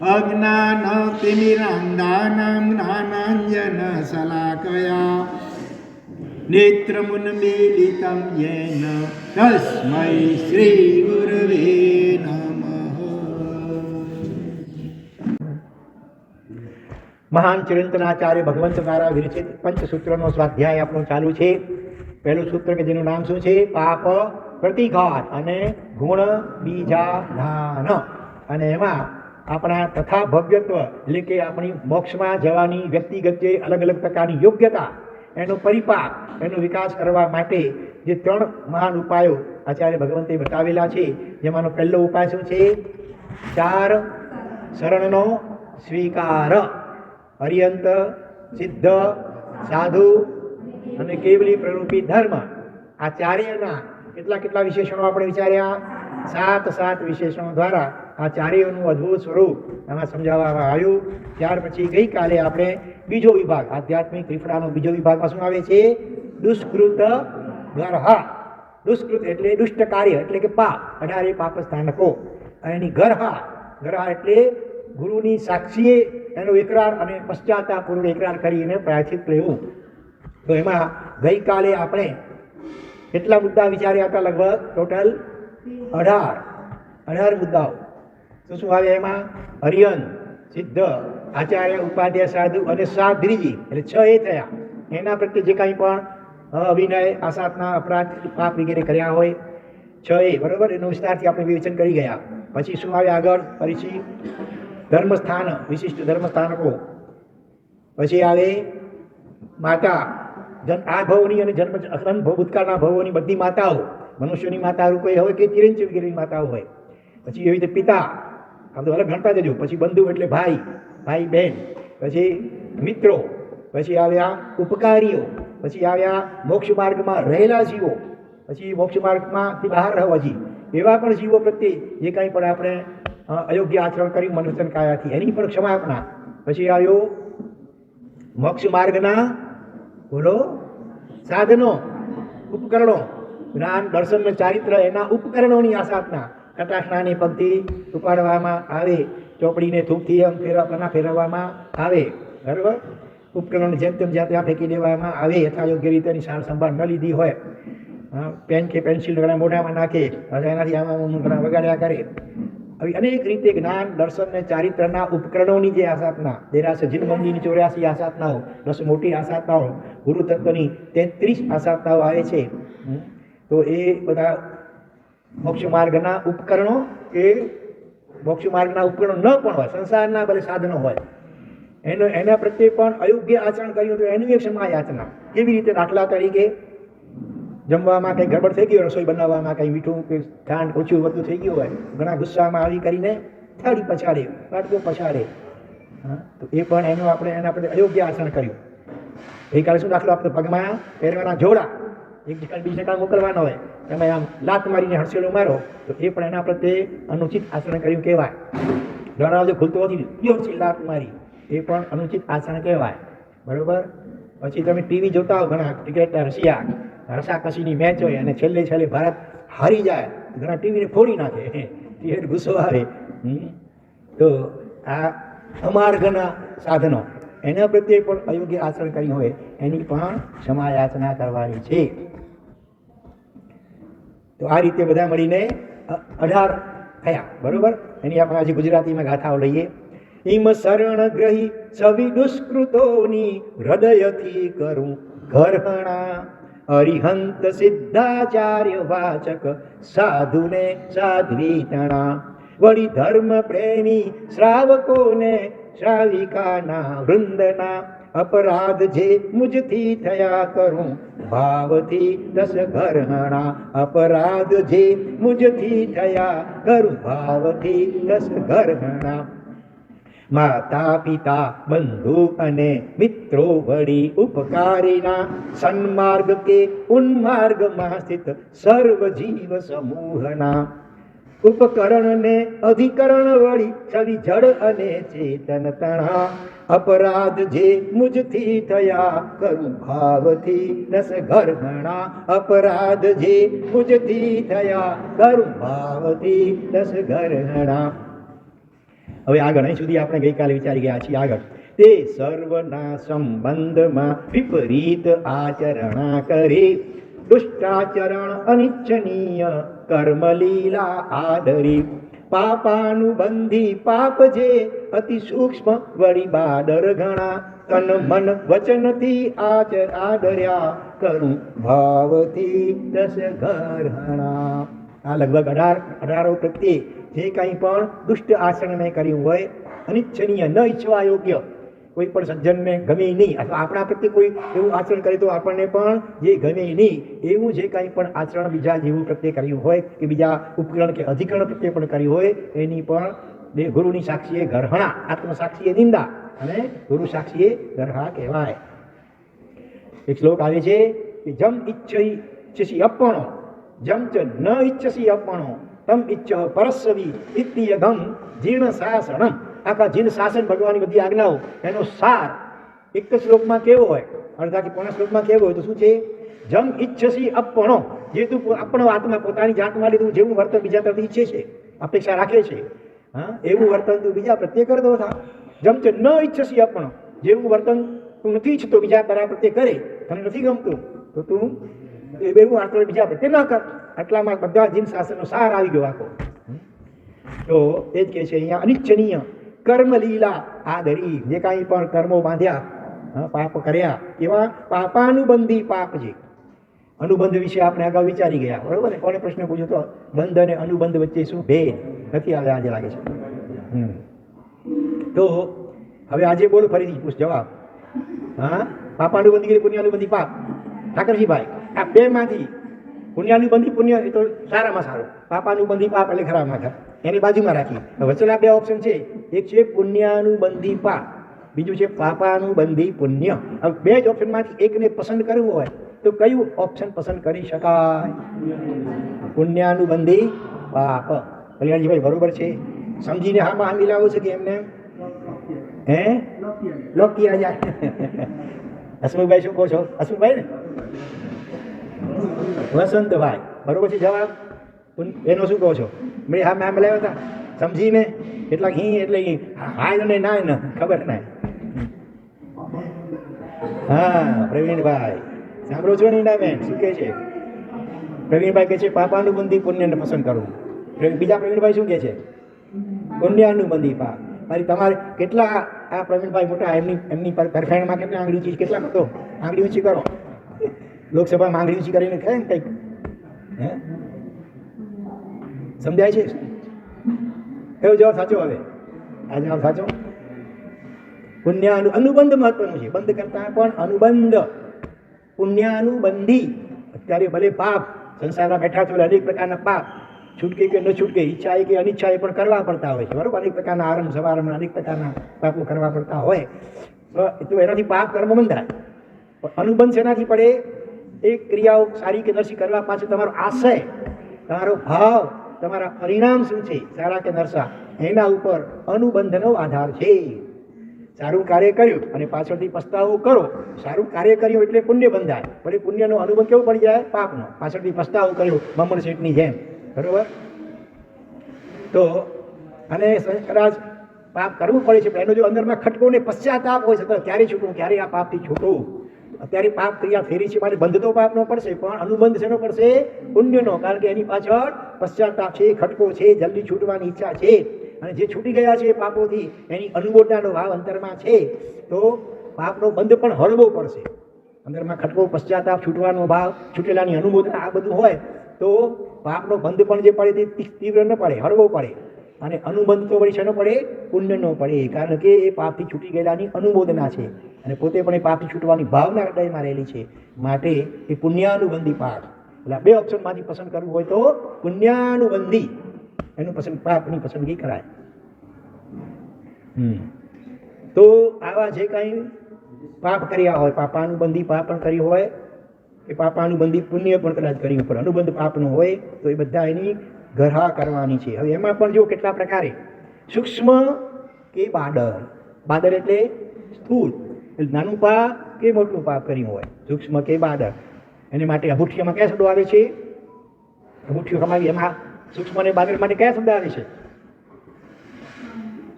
अज्ञानतिमिरान्धानां ज्ञानाञ्जनशलाकया नेत्रमुन्मीलितं येन तस्मै श्रीगुरवे नमः। મહાન ચિરંતનાચાર્ય ભગવંત દ્વારા વિરચિત પંચસૂત્રનો સ્વાધ્યાય આપણો ચાલુ છે. પહેલું સૂત્ર કે જેનું નામ શું છે? પાપ પ્રતિઘાત અને ગુણ બીજાધાન. અને એમાં આપણા તથા ભવ્યત્વ એટલે કે આપણી મોક્ષમાં જવાની વ્યક્તિગત જે અલગ અલગ પ્રકારની યોગ્યતા, એનો પરિપાક, એનો વિકાસ કરવા માટે જે 3 મહાન ઉપાયો આચાર્ય ભગવંતે બતાવેલા છે, જેમાંનો પહેલો ઉપાય શું છે? 4 શરણનો સ્વીકાર. અરિયંત, સિદ્ધ, સાધુ અને કેવલી પ્રરૂપી ધર્મ. આ ચારેયના કેટલા વિશેષણો આપણે વિચાર્યા? 7 વિશેષણો દ્વારા આ ચારેયનું અદ્ભુત સ્વરૂપ એમાં સમજાવવામાં આવ્યું. ત્યાર પછી ગઈકાલે આપણે બીજો વિભાગ, આધ્યાત્મિક ત્રિફળાનો બીજો વિભાગમાં શું આવે છે? દુષ્કૃત ગરહા. દુષ્કૃત એટલે દુષ્ટ કાર્ય એટલે કે પાપ, 18 પાપ સ્થાનકો. અને એની ગરહા એટલે ગુરુની સાક્ષીએ એનો એકરાર અને પશ્ચાતાપૂર્વક એકરાર કરીને પ્રાયશ્ચિત લેવું. તો એમાં ગઈકાલે આપણે કેટલા મુદ્દા વિચાર્યા હતા? લગભગ ટોટલ 18 મુદ્દાઓ. તો શું આવે એમાં? અરિયન, સિદ્ધ, આચાર્ય, ઉપાધ્યાય, સાધુ અને સાધ્રીજી એટલે 6 એ થયા. એના પ્રત્યે જે કંઈ પણ અવિનય, આસાતના અપરાધ, પાપ વગેરે કર્યા હોય 6 એ, બરોબર, એનું વિસ્તારથી આપણે વિવેચન કરી ગયા. પછી શું આવે આગળ? પછી ધર્મસ્થાન, વિશિષ્ટ ધર્મસ્થાનકો. પછી આવે માતા, આ ભવની અને જન્મ ભૂતકાળના ભવોની બધી માતાઓ, મનુષ્યની માતા કોઈ હોય કે ચિરંજીવ વગેરેની માતાઓ હોય. પછી એવી રીતે પિતા, આમ તો અલગ ગણતા જજો. પછી બંધુ એટલે ભાઈ, બહેન. પછી મિત્રો. પછી આવ્યા ઉપકારીઓ. પછી આવ્યા મોક્ષ માર્ગમાં રહેલા જીવો. પછી મોક્ષ માર્ગમાંથી બહાર રહેવા જીવ, એવા પણ જીવો પ્રત્યે જે કંઈ પણ આપણે અયોગ્ય આચરણ કર્યું મનુષ્ય કાયાથી, એની પણ ક્ષમાપના. પછી આવ્યો મોક્ષ માર્ગના સાધનો, ઉપકરણો, જ્ઞાન, દર્શન, ચારિત્ર, એના ઉપકરણોની આસાધના. કટાક્ષનાની પગથી ઉપાડવામાં આવે, ચોપડીને થૂકથી ફેરવવામાં આવે, બરાબર. ઉપકરણોને જેમ તેમ જ્યાં ત્યાં ફેંકી દેવામાં આવે, યથાયોગ્ય રીતે એની સાર સંભાળ ન લીધી હોય. પેન કે પેન્સિલ ઘણા મોઢામાં નાખે, એનાથી આમાં ઘણા વગાડ્યા કરે. આવી અનેક રીતે જ્ઞાન, દર્શન અને ચારિત્રના ઉપકરણોની જે આસાધના, દેરાસર જીનબંધીની 84 આસાધનાઓ, 10 મોટી આસાધનાઓ, ગુરુ તત્વની 33 આસાધનાઓ આવે છે. તો એ બધા મોક્ષ માર્ગના ઉપકરણો, એ મોક્ષ માર્ગના ઉપકરણો ન પણ હોય, સંસારના ભલે સાધનો હોય, એના પ્રત્યે પણ અયોગ્ય આચરણ કર્યું તો એનું એક ક્ષમા યાચના. કેવી રીતે? દાખલા તરીકે જમવામાં કંઈ ગડબડ થઈ ગયું, રસોઈ બનાવવામાં કંઈ મીઠું કે ખાંડ ઓછું વધુ થઈ ગયું હોય, ઘણા ગુસ્સામાં આવી કરીને થાળી પછાડે, વાટકો પછાડે. તો એ પણ એના આપણે અયોગ્ય આચરણ કર્યું. ગઈકાલે શું દાખલો આપણે? પગમાં પહેરવાના જોડા, એક જગ્યાએ બીજી જગ્યાએ મોકલવાનો હોય, તમે આમ લાત મારીને હડસેલો મારો, તો એ પણ એના પ્રત્યે અનુચિત આચરણ કર્યું કહેવાય. દરવાજો ખુલતો હતી, લાત મારી, એ પણ અનુચિત આચરણ કહેવાય, બરોબર. પછી તમે ટીવી જોતા હો, ઘણા ક્રિકેટ રસાકસીની મેચ હોય અને છેલ્લે ભારત હારી જાય, ઘણા ટીવીને ફોડી નાખે, ટીવી ગુસ્સો આવે. તો આ અમાર્ગના સાધનો, એના પ્રત્યે પણ અયોગ્ય આચરણ કર્યું હોય એની પણ ક્ષમા યાચના કરવાની છે. તો આ રીતે બધા મળીને 18 થયા, બરોબર. એની આપણે આજે ગુજરાતીમાં ગાથાઓ લઈએ. હિમ શરણ ગ્રહી સવિ દુષ્કૃતોની હૃદયથી કરું ઘરહણા, અરિહંત સિદ્ધાચાર્ય વાચક સાધુને સાધ્વી તણા, વળી ધર્મ પ્રેમી શ્રાવકોને શ્રાવિકાના વૃંદના, અપરાધ જે મુજથી થયા કરું ભાવથી 10 ઘરહણા, અપરાધ જે મુજથી થયા કરું ભાવથી 10 ઘરહણા. માતા પિતા બંધુ અને મિત્રો વળી ઉપકારીના, સન્માર્ગ કે ઉન્માર્ગમાં સ્થિત સર્વ જીવ સમૂહના, ઉપકરણ ને અધિકરણ વળી છવી જડ અને ચેતન તણા, અપરાધ જે મુજથી થયા કરું ભાવથી 10 ઘરહણા, અપરાધ જે મુજથી થયા કરું ભાવથી 10 ઘરહણા. હવે આગળ અહીં સુધી આપણે ગઈકાલે વિચારી ગયા છીએ. આગળ તે સર્વના સંબંધમાં વિપરીત આચરણા કરે, દુષ્ટાચરણ અનિચ્છનીય કર્મ લીલા આદરી, પાપાનુબંધી પાપ જે અતિ સૂક્ષ્મ વળી બાદર ઘણા, તન મન વચનથી આદર્યા કરું ભાવથી દસ ઘરણા. આ લગભગ 18 પ્રત્યે જે કંઈ પણ દુષ્ટ આચરણ મેં કર્યું હોય, અનિચ્છનીય ન ઈચ્છવા યોગ્ય, કોઈ પણ સજ્જનને ગમે નહીં અથવા આપણા પ્રત્યે કોઈ એવું આચરણ કરે તો આપણને પણ જે ગમે નહીં એવું જે કંઈ પણ આચરણ બીજા જેવું પ્રત્યે કર્યું હોય કે બીજા ઉપકરણ કે અધિકરણ પ્રત્યે પણ કર્યું હોય એની પણ ગુરુની સાક્ષીએ ગરહણા, આત્મસાક્ષીએ નિંદા અને ગુરુ સાક્ષીએ ગરહા કહેવાય. એક શ્લોક આવે છે કે જમ ઈચ્છસી અપણો, જમ ચ ન ઈચ્છસી અપણો, તમ ઈચ્છ પરસ્વી ઇત્ય ગમ જીર્ણ શાસનમ. આખા જીન શાસન ભગવાનની બધી આજ્ઞાઓ એનો સાર એક જ શ્લોકમાં કેવો હોય, અડધા કે પોણા શ્લોકમાં કેવો હોય તો શું છે? જમ ઈચ્છસી અપણો, જે તું આપણો આત્મા પોતાની જાતમાં લીધું જેવું વર્તન બીજા તરફથી ઈચ્છે છે, અપેક્ષા રાખે છે, હા એવું વર્તન તું બીજા પ્રત્યે કરતો થા. જમ ચ ન ઈચ્છસી અપણો, જેવું વર્તન તું નથી ઈચ્છતો બીજા તારા પ્રત્યે કરે, તને નથી ગમતું તો તું એવું વર્તન બીજા પ્રત્યે ન કર. આટલામાં બધા જીન શાસનનો સાર આવી ગયો આખો. તો એ જ કહે છે અહીંયા અનિચ્છનીય કર્મ લીલા આદરી, જે કાંઈ પણ કર્મો બાંધ્યા, પાપ કર્યા એવા પાપાનુબંધી પાપ છે. અનુબંધ વિશે આપણે અગાઉ વિચારી ગયા, બરોબર ને? કોને પ્રશ્ન પૂછ્યો તો બંધ અને અનુબંધ વચ્ચે શું ભેદ નથી આવે આજે લાગે છે. તો હવે આજે બોલો ફરીથી પૂછ જવાબ. હા, પાપાનુબંધી કે પુણ્યાનુબંધી પાપ? ઠાકરજીભાઈ, આ બે માંથી પુણ્યાનુબંધી પુણ્ય એ તો સારામાં સારું, પાપાનુબંધી પાપ એટલે ખરાબમાં ખરાબ, એની બાજુમાં રાખી. વચ્ચેના બે ઓપ્શન છે, એક છે પુણ્યાનુબંધી પાપ, બીજું છે પાપાનુબંધી પુણ્ય. હવે બે જ ઓપ્શનમાંથી એકને પસંદ કરવું હોય તો કયું ઓપ્શન પસંદ કરી શકાય? પુણ્યાનુબંધી પાપ. કલ્યાણજીભાઈ બરોબર છે, સમજીને હામાં હા મિલાવો છે કે એમને હે લોકી આ જાય. હસમુખભાઈ શું કહો છો? હસમુખભાઈ ને વસંતભાઈ બરોબર છે જવાબ. એનો શું કહો છો? મેં હા મેં બોલાવ્યા હતા સમજીને, કેટલાક હી એટલે હાય ને ના ને ખબર ના. હા પ્રવીણભાઈ સાંભળો છો ને બેન શું કહે છે? પ્રવીણભાઈ કહે છે પાપાનુબંધી પુણ્યને પસંદ કરવું. બીજા પ્રવીણભાઈ શું કહે છે? પુણ્યાનુબંધી પાપ. મારી તમારે કેટલા આ પ્રવીણભાઈ મોટા એમની તરફેણમાં કેટલા આંગળી ઊંચી, કેટલા તો આંગળી ઊંચી કરો, લોકસભામાં આંગળી ઊંચી કરીને કહે ને કંઈક, હે સમજાય છે? એવો જવાબ સાચો હવે? આ જવાબ સાચો. અનુબંધ મહત્વનું છે, બંધ કરતા પણ અનુબંધ. પુણ્યાનુબંધી અત્યારે ભલે પાપ સંસારમાં બેઠા છો અનેક પ્રકારના પાપ છૂટકે કે ન છૂટકે, ઈચ્છાએ કે અનિચ્છાએ પણ કરવા પડતા હોય છે, બરોબર? અનેક પ્રકારના આરંભ સવારંભ અનેક પ્રકારના પાપો કરવા પડતા હોય તો એનાથી પાપ કર્મ બંધાય. અનુબંધ શેનાથી પડે? એ ક્રિયાઓ સારી કે નરસી કરવા પાછળ તમારો આશય, તમારો ભાવ, તમારા પરિણામ શું છે, સારા કે નરસા, એના ઉપર અનુબંધનો આધાર છે. સારું કાર્ય કર્યું અને પાછળથી પસ્તાવો કરો, સારું કાર્ય કર્યું એટલે પુણ્ય બંધાય, પણ પુણ્યનો અનુબંધ કેવો પડી જાય? પાપનો. પાછળથી પસ્તાવો કર્યો મમણ શેઠની જેમ, બરોબર? તો અને કદાચ પાપ કરવું પડે છે, એનો જો અંદરમાં ખટકો ને પશ્ચાતાપ હોય છે તો ક્યારે છૂટવું, ક્યારે આ પાપથી છૂટવું? અત્યારે પાપ ક્રિયા ફેરી છે માટે બંધ તો પાપનો પડશે, પણ અનુબંધ શેનો પડશે? પુણ્યનો, કારણ કે એની પાછળ પશ્ચાતાપ છે, ખટકો છે, જલ્દી છૂટવાની ઈચ્છા છે, અને જે છૂટી ગયા છે પાપોથી એની અનુમોદનાનો ભાવ અંતરમાં છે, તો પાપનો બંધ પણ હળવો પડશે. અંદરમાં ખટકો, પશ્ચાતાપ, છૂટવાનો ભાવ, છૂટેલાની અનુમોદના આ બધું હોય તો પાપનો બંધ પણ જે પડે તે તીવ્ર ન પડે, હળવો પડે. અને અનુબંધ તો વળી શેનો પડે? પુણ્યનો પડે, કારણ કે એ પાપથી છૂટી ગયેલાની અનુમોદના છે અને પોતે પણ એ પાપથી છૂટવાની ભાવના હૃદયમાં રહેલી છે, માટે એ પુણ્યાનુબંધી પાપ. એટલે બે ઓપ્શનમાંથી પસંદ કરવું હોય તો પુણ્યાનુબંધી એનું પાપની પસંદગી કરાય. તો આવા જે કાંઈ પાપ કર્યા હોય, પાપાનુબંધી પાપ પણ કર્યું હોય કે પાપાનુબંધી પુણ્ય પણ કદાચ કર્યું, પણ અનુબંધ પાપનો હોય તો એ બધા એની ગરહા કરવાની છે. હવે એમાં પણ જો કેટલા પ્રકારે, સૂક્ષ્મ કે બાદર. બાદર એટલે સ્થૂળ, એટલે નાનું પાપ કે મોટું પાપ કર્યું હોય, સૂક્ષ્મ કે બાદર. એની માટે અભૂઠિયામાં કયા શબ્દો આવે છે? અભૂઠિયો કમાવી એમાં સૂક્ષ્મ અને બાદર માટે કયા શબ્દ આવે છે?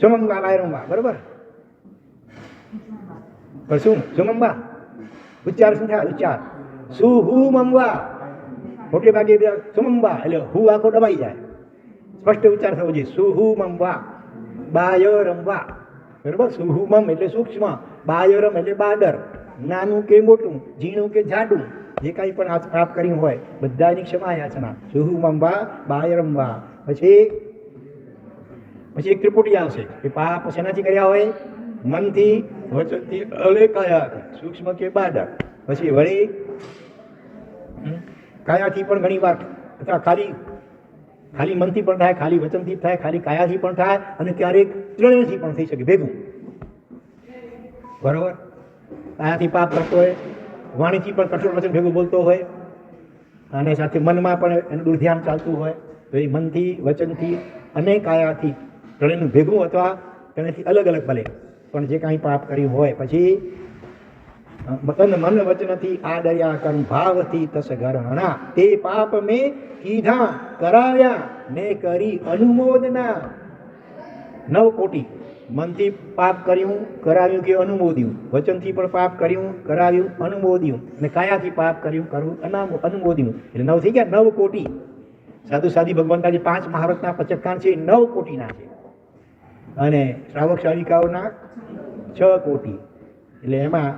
સુમંબા બાયરંબા, બરોબર. પણ શું સુમંબા ઉચ્ચાર શું થાય? ઉચ્ચાર સુહુમંબા, મોટે ભાગે સુમંબા એટલે હું આખો દબાઈ જાય, સ્પષ્ટ ઉચ્ચાર થવો જોઈએ. સુહુમંબા બાયરંબા, બરોબર. સુહુમમ એટલે સૂક્ષ્મ, બાયરમ એટલે બાદર, નાનું કે મોટું, ઝીણું કે જાડું, જે કાંઈ પણ પાપ કર્યું હોય બધાની ક્ષમા યાચના. સુહુમંબા બાયરંબા. પછી એક ત્રિપુટી આવશે કે પાપ શેનાથી કર્યા હોય? મનથી, વચનથી, અને કાયાથી, સૂક્ષ્મ કે બાદર. પછી વળી કાયાથી પણ ઘણી વાર, અથવા ખાલી મનથી પણ થાય, ખાલી વચનથી થાય, ખાલી કાયાથી પણ થાય, અને ક્યારેક ત્રણેયથી પણ થઈ શકે ભેગું, બરોબર. કાયાથી પાપ કરતો હોય, વાણીથી પણ કઠોર વચન ભેગું બોલતો હોય, અને સાથે મનમાં પણ એનું દુર્ધ્યાન ચાલતું હોય, તો એ મનથી, વચનથી અને કાયાથી ત્રણેયનું ભેગું અથવા ત્રણેયથી અલગ અલગ ભલે પણ જે કાંઈ પાપ કર્યું હોય. પછી મન વચનથી આ દયા કર્મ ભાવથી તસ ગરહણા, તે પાપ મેં કીધા કરાવ્યા ને કરી અનુમોદના. 9 કોટી. મનથી પાપ કર્યું, કરાવ્યું કે અનુમોદ્યું, વચનથી પણ પાપ કર્યું, કરાવ્યું, અનુમોદ્યું, અને કાયાથી પાપ કર્યું, કરવું, અનુમોદ્યું, એટલે 9 થઈ ગયા. 9 કોટી. સાધુ સાધી ભગવંતા જે 5 મહારથના 55 છે એ 9 કોટીના છે, અને શ્રાવક શ્રાવિકાઓના 6 કોટી. એટલે એમાં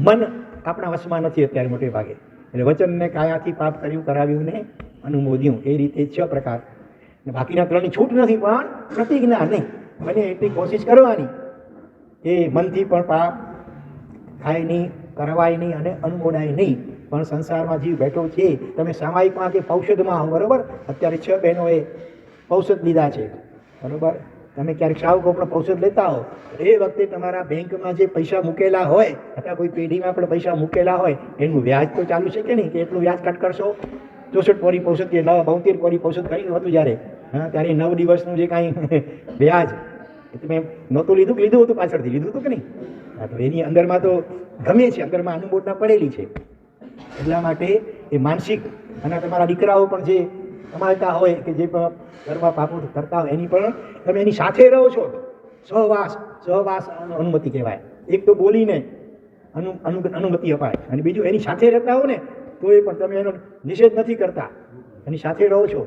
મન આપણા વશમાં નથી અત્યારે મોટે ભાગે. એટલે વચનને કાયાથી પાપ કર્યું, કરાવ્યું ને અનુમોદ્યું, એ રીતે 6 પ્રકાર. બાકીના 3ની છૂટ નથી, પણ પ્રતિજ્ઞા નહીં, બને એટલી કોશિશ કરવાની કે મનથી પણ પાપ થાય નહીં, કરવાય નહીં અને અનુમોદાય નહીં. પણ સંસારમાં જીવ બેઠો છે, તમે સામાયિકમાં કે પૌષધમાં હો, બરોબર. અત્યારે 6 બહેનોએ પૌષધ લીધા છે, બરોબર. તમે ક્યારેક શ્રાવકો પણ પૌષધ લેતા હો, એ વખતે તમારા બેંકમાં જે પૈસા મૂકેલા હોય, અથવા કોઈ પેઢીમાં પણ પૈસા મૂકેલા હોય, એનું વ્યાજ તો ચાલુ છે કે નહીં, કે એટલું વ્યાજ કટ કરશો. 64 કોરી પૌષધ કે 72 કોરી પૌષધ કર્યું હતું જ્યારે, ત્યારે 9 દિવસનું જે કાંઈ વ્યાજ તમે નહોતું લીધું કે લીધું હતું, પાછળથી લીધું હતું કે નહીં? હા, તો એની અંદરમાં તો ગમે છે, અંદરમાં અનુમોદના પડેલી છે. એટલા માટે એ માનસિક, અને તમારા દીકરાઓ પણ જે કમાતા હોય કે જે ઘરમાં પાપો કરતા હોય, એની પણ તમે એની સાથે રહો છો, સહવાસ અનુમતિ કહેવાય. એક તો બોલીને અનુમતિ અપાય, અને બીજું એની સાથે રહેતા હો ને તો એ પણ તમે એનો નિષેધ નથી કરતા, એની સાથે રહો છો,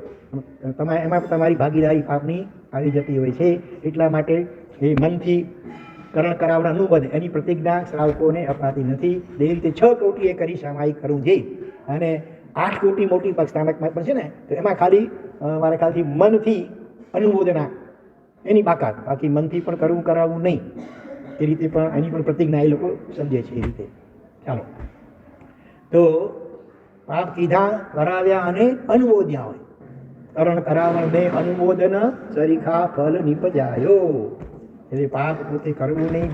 તમે એમાં તમારી ભાગીદારી પાપની આવી જતી હોય છે. એટલા માટે એ મનથી કરણ કરાવના અનુબંધ, એની પ્રતિજ્ઞા શ્રાવકોને અપાતી નથી. એ રીતે 6 કોટીએ કરી સામાયિક કરવું જોઈએ, અને 8 કોટી મોટી પક્ષસ્થાનકમાં પણ છે ને, તો એમાં ખાલી મારા ખ્યાલથી મનથી અનુમોદના એની બાકાત, બાકી મનથી પણ કરવું કરાવવું નહીં. એ રીતે પણ એની પણ પ્રતિજ્ઞા એ લોકો સમજે છે એ રીતે. ચાલો, તો પાપ કીધા, કરાવ્યા અને અનુમોદ્યા હોય. કરણ કરાવણ ને અનુમોદન સરીખા ફલ નિપજાયો. એટલે પાપ પોતે કરવું નહીં,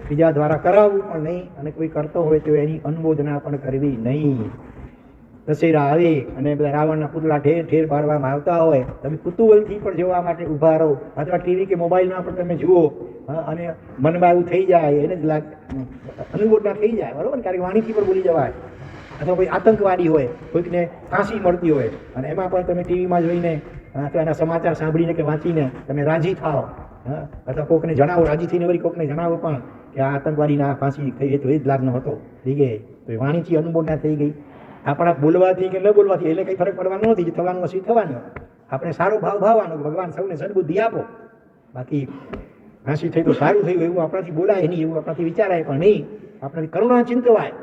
બીજા દ્વારા કરાવવું પણ નહીં, અને કોઈ કરતો હોય તો એની અનુમોદના પણ કરવી નહીં. દશેરા આવે અને બધા રાવણના પુતળા ઠેર ઠેર પાડવામાં આવતા હોય, તમે કુતૂહલથી પણ જોવા માટે ઊભા રહો, અથવા ટીવી કે મોબાઈલમાં પણ તમે જુઓ, અને મનમાં એવું થઈ જાય, એને જ અનુમોદના થઈ જાય, બરોબર. ક્યારેક વાણીથી પણ બોલી જવાય, અથવા કોઈ આતંકવાદી હોય, કોઈકને ફાંસી મળતી હોય, અને એમાં પણ તમે ટીવીમાં જોઈને અથવા એના સમાચાર સાંભળીને કે વાંચીને તમે રાજી થાઓ, અથવા કોઈકને જણાવો, રાજી થઈને વળી કોઈકને જણાવો પણ કે આ આતંકવાદીના ફાંસી થઈ, તો એ જ લાગનો હતો, થઈ ગઈ. તો એ વાણીથી અનુમોદના થઈ ગઈ. આપણા બોલવાથી કે ન બોલવાથી એટલે કંઈ ફરક પડવાનો નથી, જે થવાનું હશે થવાનું. આપણે સારો ભાવ ભાવવાનો, ભગવાન સૌને સદબુદ્ધિ આપો. બાકી ફાંસી થઈ તો સારું થયું એવું આપણાથી બોલાય નહીં, એવું આપણાથી વિચારાય પણ નહીં. આપણાથી કરુણા ચિંતવાય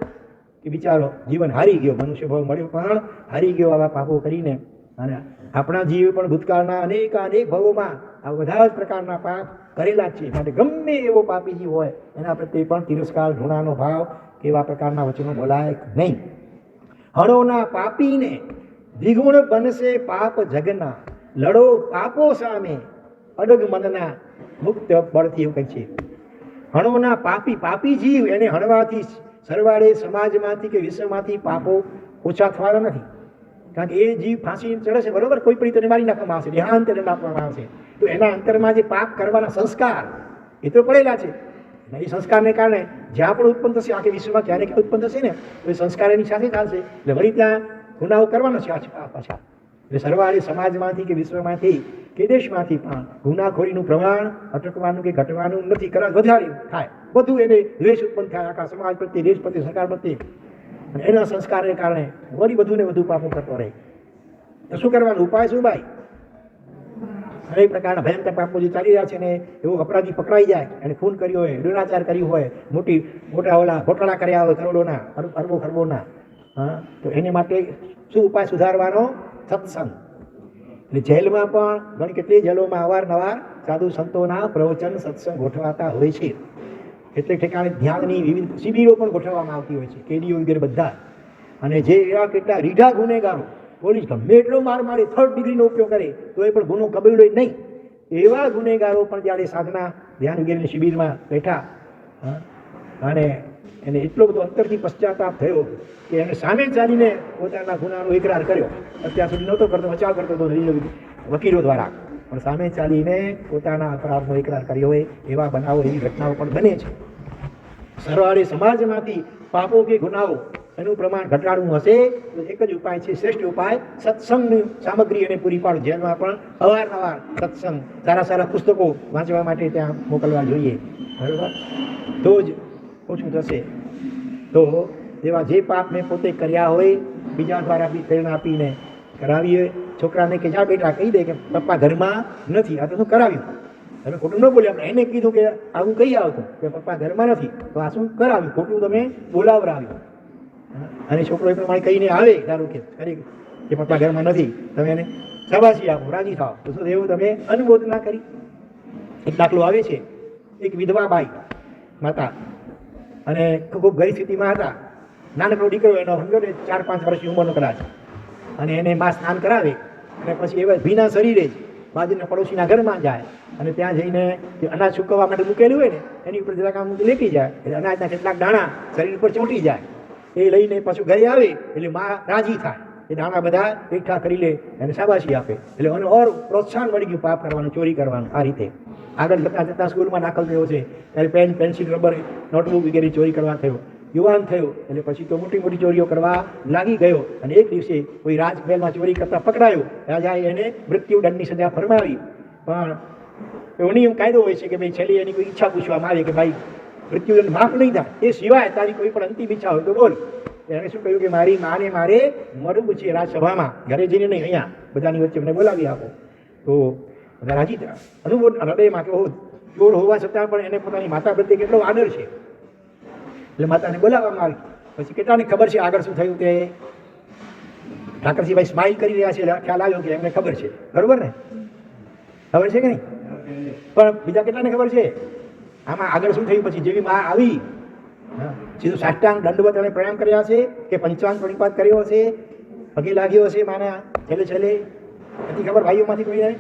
કે બિચારો જીવન હારી ગયો, મનુષ્ય ભાવ મળ્યો પણ હારી ગયો આવા પાપો કરીને. અને આપણા જીવ પણ ભૂતકાળના અનેક ભાવોમાં આ બધા જ પ્રકારના પાપ કરેલા છે. માટે ગમે એવો પાપી જીવ હોય એના પ્રત્યે પણ તિરસ્કાર, ઘૃણાનો ભાવ, કેવા પ્રકારના વચનો બોલાય નહીં. હણોના પાપીને દ્વિગુણ બનશે પાપ જગના, લડો પાપો સામે અડગ મનના મુક્ત બળથી, એવું કંઈક છે. હણોના પાપી જીવ, એને હણવાથી સરવાળે સમાજમાંથી કે વિશ્વમાંથી પાપો ઓછા થવાના નથી. કારણ કે એ જીવ ફાંસી ચડે છે, બરોબર, કોઈ પણ તેને મારી નાખવામાં આવશે, દેહાંત આપવામાં આવશે, તો એના અંતરમાં જે પાપ કરવાના સંસ્કાર એ તો પડેલા છે. એ સંસ્કારને કારણે જ્યાં પણ ઉત્પન્ન થશે, આખી વિશ્વમાં ક્યારે ક્યાં ઉત્પન્ન થશે ને, તો એ સંસ્કાર એની સાથે ચાલશે, એટલે વળી ત્યાં ગુનાઓ કરવાનો છે પાછા. એટલે સરવાળે સમાજમાંથી કે વિશ્વમાંથી કે દેશમાંથી પણ ગુનાખોરીનું પ્રમાણ અટકવાનું કે ઘટવાનું નથી, કદાચ વધારે થાય. બધું એને દ્વેષ ઉત્પન્ન થાય આખા સમાજ પ્રત્યે, દેશ પ્રત્યે, સરકાર પ્રત્યે, અને એના સંસ્કારને કારણે વળી વધુ ને વધુ પાપો કરતો રહે. તો શું કરવાનું? ઉપાય શું ભાઈ? હરેક પ્રકારના ભયંકર પાપો જે ચાલી રહ્યા છે ને, એવો અપરાધી પકડાઈ જાય, એને ખૂન કર્યો હોય, દુરાચાર કર્યું હોય, મોટા ઓલા ઘોટાળા કર્યા હોય કરોડોના, અરબો ખરબોના, હા, તો એને માટે શું ઉપાય સુધારવાનો? સત્સંગ. એટલે જેલમાં પણ ઘણી કેટલી જેલોમાં અવારનવાર સાધુ સંતોના પ્રવચન સત્સંગ ગોઠવાતા હોય છે. એટલે ઠેકાણે ધ્યાનની વિવિધ શિબિરો પણ ગોઠવવામાં આવતી હોય છે, કેદીઓ વગેરે બધા. અને જે એવા કેટલા રીઢા ગુનેગારો, પોલીસ ગમે એટલો માર મારે, 3rd ડિગ્રીનો ઉપયોગ કરે તો એ પણ ગુનો કબૂલ્યો નહીં, એવા ગુનેગારો પણ જ્યારે સાધના ધ્યાન વગેરેની શિબિરમાં બેઠા, અને એને એટલો બધો અંતરથી પશ્ચાતાપ થયો કે એને સામે ચાલીને પોતાના ગુનાનો એકરાર કર્યો. અત્યાર સુધી નહોતો કરતો, બચાવ કરતો હતો વકીલો દ્વારા, પણ સામે ચાલીને પોતાના અપરાધનો એકરાર કર્યો હોય એવા બનાવો, એવી ઘટનાઓ પણ બને છે. સરવાળે સમાજમાંથી પાપો કે ગુનાઓ એનું પ્રમાણ ઘટાડવું હશે તો એક જ ઉપાય છે, શ્રેષ્ઠ ઉપાય, સત્સંગની સામગ્રી એને પૂરી પાડો. જેલમાં પણ અવારનવાર સત્સંગ, સારા સારા પુસ્તકો વાંચવા માટે ત્યાં મોકલવા જોઈએ, બરાબર? તો જ ઓછું થશે. તો એવા જે પાપ મેં પોતે કર્યા હોય, બીજા દ્વારા બી પ્રેરણા આપીને કરાવીએ. છોકરાને કે જા બેટા કહી દે કે પપ્પા ઘરમાં નથી, આ તો શું કરાવ્યું? તમે ખોટું ન બોલ્યા, આપણે એને કીધું કે આવું કહી આવતું કે પપ્પા ઘરમાં નથી, તો આ શું કરાવ્યું? ખોટું તમે બોલાવરાવ્યું. અને છોકરો એ પ્રમાણે કહીને આવે, ધારો કે પપ્પા ઘરમાં નથી, તમે એને શાબાશી આપો, રાજી થાવ, તો શું એવું તમે અનુમોદના કરી. એક દાખલો આવે છે, એક વિધવા બાઈ માતા, અને ખૂબ ગરીબ સ્થિતિમાં હતા. નાનકડો દીકરો એનો સમજો ને 4-5 વર્ષની ઉંમરનો કદાચ, અને એને માં સ્નાન કરાવે, અને પછી એવા ભીના શરીરે જ બાજુના પડોશીના ઘરમાં જાય, અને ત્યાં જઈને અનાજ સૂકવવા માટે મૂકેલું હોય ને એની ઉપર જરાક આમ લેટી જાય, એટલે અનાજના કેટલાક દાણા શરીર ઉપર ચોંટી જાય. એ લઈને પાછું ઘરે આવે એટલે માં રાજી થાય, એ દાણા બધા એકઠા કરી લે અને શાબાશી આપે. એટલે મને ઓર પ્રોત્સાહન મળી ગયું પાપ કરવાનું, ચોરી કરવાનું. આ રીતે આગળ જતાં સ્કૂલમાં દાખલ થયો છે ત્યારે પેન, પેન્સિલ, રબર, નોટબુક વગેરે ચોરી કરવા થયો. યુવાન થયો એટલે પછી તો મોટી મોટી ચોરીઓ કરવા લાગી ગયો, અને એક દિવસે કોઈ રાજમહેલમાં ચોરી કરતા પકડાયો. રાજાએ એને મૃત્યુદંડની સજા ફરમાવી. પણ એવો નિયમ કાયદો હોય છે કે ભાઈ છેલ્લી એની કોઈ ઈચ્છા પૂછવામાં આવે કે ભાઈ મૃત્યુદંડ માફ નહીં થાય, એ સિવાય તારી કોઈ પણ અંતિમ ઈચ્છા હોય તો બોલ. એને શું કહ્યું કે મારી માને મારે મળવું છે રાજસભામાં, ઘરે જઈને નહીં, અહીંયા બધાની વચ્ચે મને બોલાવી આપો. તો બધા રાજી થયા. અનુભવ હૃદયમાં કે ચોર હોવા છતાં પણ એને પોતાની માતા પ્રત્યે કેટલો આદર છે, એટલે માતાને બોલાવવામાં આવી. પછી કેટલાને ખબર છે આગળ શું થયું તે ઠાકરસિંહભાઈ સ્માઇલ કરી રહ્યા છે, એટલે ખ્યાલ આવ્યો કે એમને ખબર છે, બરોબર ને? ખબર છે કે નહીં? પણ બીજા કેટલાને ખબર છે આમાં આગળ શું થયું? પછી જેવી માં આવી, સીધું સાષ્ટાંગ દંડવત એને પ્રણામ કર્યા છે કે પંચાંગ પ્રણિપાત કર્યો હશે, પગે લાગ્યો હશે માના છેલ્લે છેલ્લે? નથી ખબર ભાઈઓમાંથી કોઈને?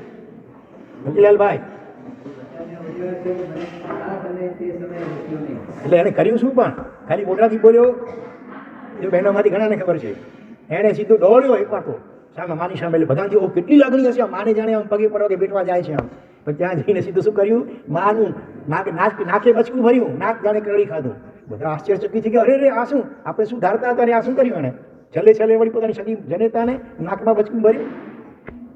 મોતીલાલભાઈ, એટલે એને કર્યું શું? પણ ખાલી મોઢાથી બોલ્યો? એ બહેનોમાંથી ઘણાને ખબર છે. એણે સીધું દોડ્યો એકવાર તો સામે માની સામે, એટલે બધાથી કેટલી લાગણી હશે, માને જાણે આમ પગે પડવા કે બેઠવા જાય છે આમ. પણ ત્યાં જઈને સીધું શું કર્યું? માનું નાકે બચકું ભર્યું, નાક જાણે કરડી ખાધું. બધા આશ્ચર્યચકિત છે કે અરે રે આ શું, આપણે શું ધારતા હતા ને આ શું કર્યું એને? છેલ્લે છેલ્લે વળી પોતાની સગી જનેતાને નાકમાં બચકું ભર્યું.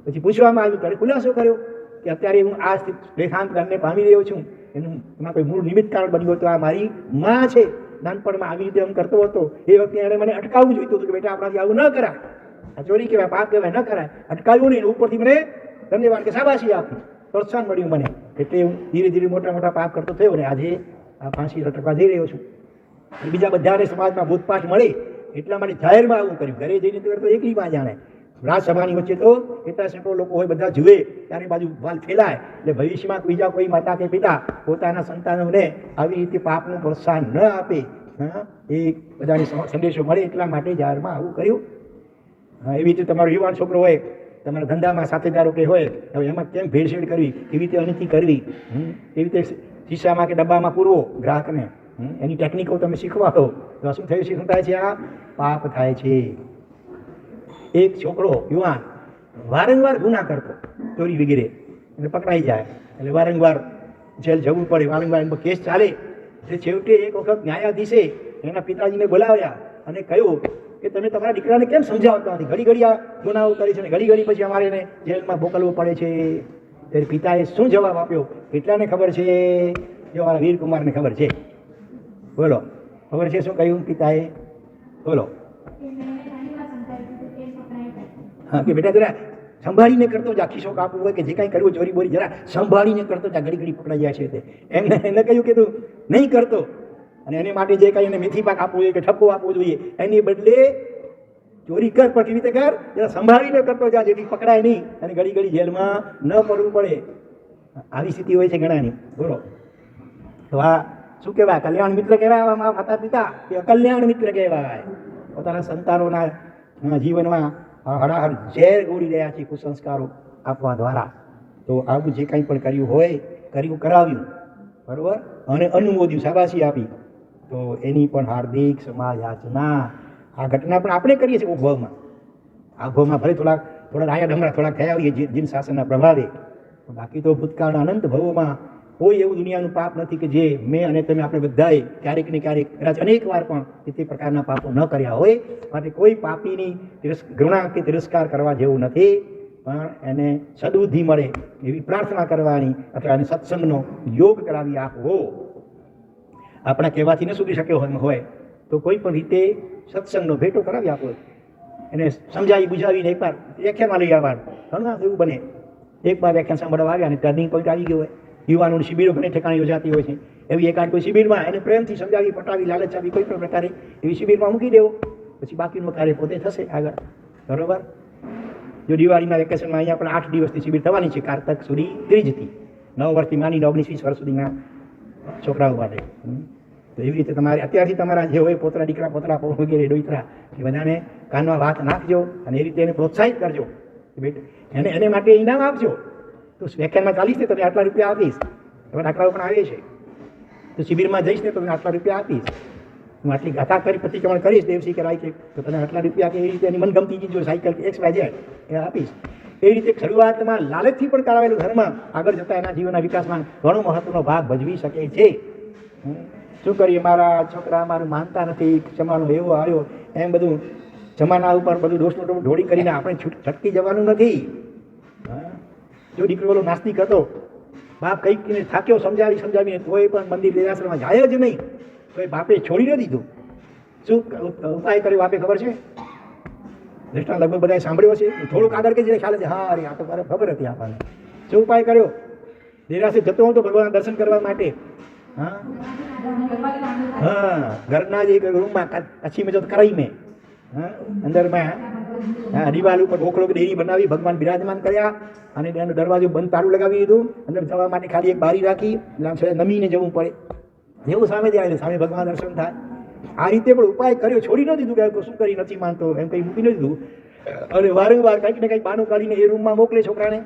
પછી પૂછવામાં આવ્યું, ત્યારે ખુલાસો કર્યો કે અત્યારે હું આ દેહાંતને પામી રહ્યો છું, એનું એમાં કોઈ મૂળ નિમિત્ત કારણ બન્યું તો આ મારી માં છે. નાનપણમાં આવી રીતે એમ કરતો હતો, એ વખતે એણે મને અટકાવવું જોઈતું હતું કે બેટા આપણાથી આવું ન કરાય, આ ચોરી કહેવાય, પાપ કહેવાય, ન કરાય. અટકાવ્યું નહીં, ઉપરથી મને ધન્યવાદ કે શાબાશી આપી, પ્રોત્સાહન મળ્યું મને. એટલે હું ધીરે ધીરે મોટા મોટા પાપ કરતો થયો ને આજે આ ફાંસી લટકવા જઈ રહ્યો છું. બીજા બધાને સમાજમાં બોધપાઠ મળે એટલા માટે જાહેરમાં આવું કર્યું. ઘરે જઈને તો એકલી માં જાણે, રાજસભાની વચ્ચે તો એટલા સેંકડો લોકો હોય, બધા જુએ, ત્યારે બાજુ વાલ ફેલાય. એટલે ભવિષ્યમાં બીજા કોઈ માતા કે પિતા પોતાના સંતાનોને આવી રીતે પાપનું પ્રોત્સાહન ન આપે, એ બધાને સંદેશો મળે એટલા માટે જાહેરમાં આવું કર્યું. એવી રીતે તમારો યુવાન છોકરો હોય, તમારા ધંધામાં સાથેદારો કે હોય, હવે એમાં કેમ ભેળસેળ કરવી, કેવી રીતે અનિતિ કરવી, એવી રીતે શીશામાં કે ડબ્બામાં પૂરવો ગ્રાહકને, એની ટેકનિકો તમે શીખવાડો તો શું થયું છે? શું થાય છે? આ પાપ થાય છે. એક છોકરો યુવાન વારંવાર ગુના કરતો, ચોરી વગેરે, એટલે પકડાઈ જાય, એટલે વારંવાર જેલ જવું પડે, વારંવાર એનો કેસ ચાલે. એટલે છેવટે એક વખત ન્યાયાધીશે એના પિતાજીને બોલાવ્યા અને કહ્યું કે તમે તમારા દીકરાને કેમ સમજાવતા નથી? ઘડી ઘડી આ ગુનાઓ કરી છે ને ઘડી ઘડી પછી અમારે એને જેલમાં મોકલવો પડે છે. ત્યારે પિતાએ શું જવાબ આપ્યો કેટલાને ખબર છે? જો મારા વીરકુમારને ખબર છે. બોલો, ખબર છે શું કહ્યું પિતાએ? બોલો. હા, કે બેટા જરા સંભાળીને કરતો જા, ખિસ્સો કાપવું હોય કે જે કાંઈ કરવું ચોરી બોરી જરા સંભાળીને કરતો જા, ઘડી ઘડી પકડાઈ જાય છે. તે એને કહ્યું કે તું નહીં કરતો, અને એને માટે જે કાંઈ એને મેથી પાક આપવું જોઈએ કે ઠપકો આપવો જોઈએ એની બદલે ચોરી કર, પણ કેવી રીતે કર? જરા સંભાળીને કરતો જા, જેથી પકડાય નહીં અને ઘડી ઘડી જેલમાં ન પડવું પડે. આવી સ્થિતિ હોય છે ઘણાની. બોલો, તો આ શું કહેવાય? કલ્યાણ મિત્ર કહેવાય માતા પિતા કે અકલ્યાણ મિત્ર કહેવાય? પોતાના સંતાનોના જીવનમાં હળાહળ ઝેર ગોળી રહ્યા છે કુસંસ્કારો આપવા દ્વારા. તો આવું જે કંઈ પણ કર્યું હોય, કર્યું કરાવ્યું, બરાબર, અને અનુમોદ્યું, શાબાશી આપી, તો એની પણ હાર્દિક ક્ષમા યાચના. આ ઘટના પણ આપણે કરીએ છીએ ઉદ્ભવમાં. આ ઉદ્ભવમાં ભલે થોડા રાયા ડમરા થોડાક થયા હોઈએ જીન શાસનના પ્રભાવે, બાકી તો ભૂતકાળના અનંત ભવોમાં કોઈ એવું દુનિયાનું પાપ નથી કે જે મેં અને તમે આપણે બધાએ ક્યારેક ને ક્યારેક કદાચ અનેક વાર પણ તે પ્રકારના પાપો ન કર્યા હોય. માટે કોઈ પાપીની ઘૃણા કે તિરસ્કાર કરવા જેવું નથી, પણ એને સદબુદ્ધિ મળે એવી પ્રાર્થના કરવાની, અથવા એને સત્સંગનો યોગ કરાવી આપવો. આપણા કહેવાથી ન સુધી શક્યો હોય તો કોઈ પણ રીતે સત્સંગનો ભેટો કરાવી આપો. એને સમજાવી બુજાવીને એકવાર વ્યાખ્યાનમાં લઈ આવવાનું. ઘણા એવું બને એક વાર વ્યાખ્યાન સાંભળવા આવ્યા અને ટર્નિંગ પોઈન્ટ આવી ગયો હોય. યુવાનોની શિબિરો ઘણી ઠેકાણે યોજાતી હોય છે. એવી એકાદ કોઈ શિબિરમાં એને પ્રેમથી સમજાવી, પટાવી, લાલચ આપી કોઈ પણ પ્રકારે એવી શિબિરમાં મૂકી દેવો. પછી બાકીનું કાર્ય પોતે થશે આગળ. બરોબર. જો દિવાળીના વેકેશનમાં અહીંયા પણ 8 દિવસની શિબિર થવાની છે, કારતક સુધી 30થી 9 વર્ષથી માંડીને 19-20 વર્ષ સુધીના છોકરાઓ માટે. તો એવી રીતે તમારે અત્યારથી તમારા જે હોય પોતરા દીકરા પોતરા વગેરે ડોઈતરા એ બધાને કાનમાં વાત નાખજો અને એ રીતે એને પ્રોત્સાહિત કરજો. એને માટે ઇનામ આપજો. તો વ્યાખ્યાનમાં ચાલીશ ને તમે આટલા રૂપિયા આપીશ, તમે આટલા પણ આવે છે. તો શિબિરમાં જઈશ ને તો તમે આટલા રૂપિયા આપીશ, હું આટલી ગાથા કરી પ્રતિક્રમણ કરીશ દેવસી કે રાય કે તો તને આટલા રૂપિયા કે એ રીતે એની મનગમતી ચીજો સાયકલ કે XYZ એ આપીશ. એ રીતે શરૂઆતમાં લાલચથી પણ કરાવેલું ધર્મ આગળ જતાં એના જીવનના વિકાસમાં ઘણો મહત્વનો ભાગ ભજવી શકે છે. શું કરીએ, મારા છોકરા મારું માનતા નથી, જમાનો એવો આવ્યો, એમ બધું જમાના ઉપર બધું દોષનું ઢોળી કરીને આપણે છટકી જવાનું નથી. જો દીકરો ઓલો નાસ્તિક હતો, બાપ કંઈક થાક્યો સમજાવીને કોઈ પણ મંદિર દેરાસરમાં જાય જ નહીં, તો એ બાપે છોડી ન દીધું. શું ઉપાય કર્યો બાપે ખબર છે? દ્રષ્ટાંત લગભગ બધાએ સાંભળ્યો છે. થોડુંક આગળ કે ખ્યાલ છે, હા અરે આ તો ખબર હતી આપણને. શું ઉપાય કર્યો? દેરાસે જતો હતો ભગવાનના દર્શન કરવા માટે. હા, ઘરના જે રૂમમાં કચ્છી મેં જો કરાઈ મેં અંદરમાં દિવાલ ઉપર ગોખલો ડેરી બનાવી ભગવાન બિરાજમાન કર્યા અને એનો દરવાજો બંધ તાળું લગાવી દીધું. અંદર જવા માટે ખાલી એક બારી રાખી, નમીને જવું પડે, જેવું સામે જાય સામે ભગવાન દર્શન થાય. આ રીતે પણ ઉપાય કર્યો, છોડી ન દીધું કે શું કરી નથી માનતો એમ કંઈ મૂકી ન દીધું. અને વારંવાર કંઈક ને કંઈક બાનું કાઢીને એ રૂમમાં મોકલે છોકરાને.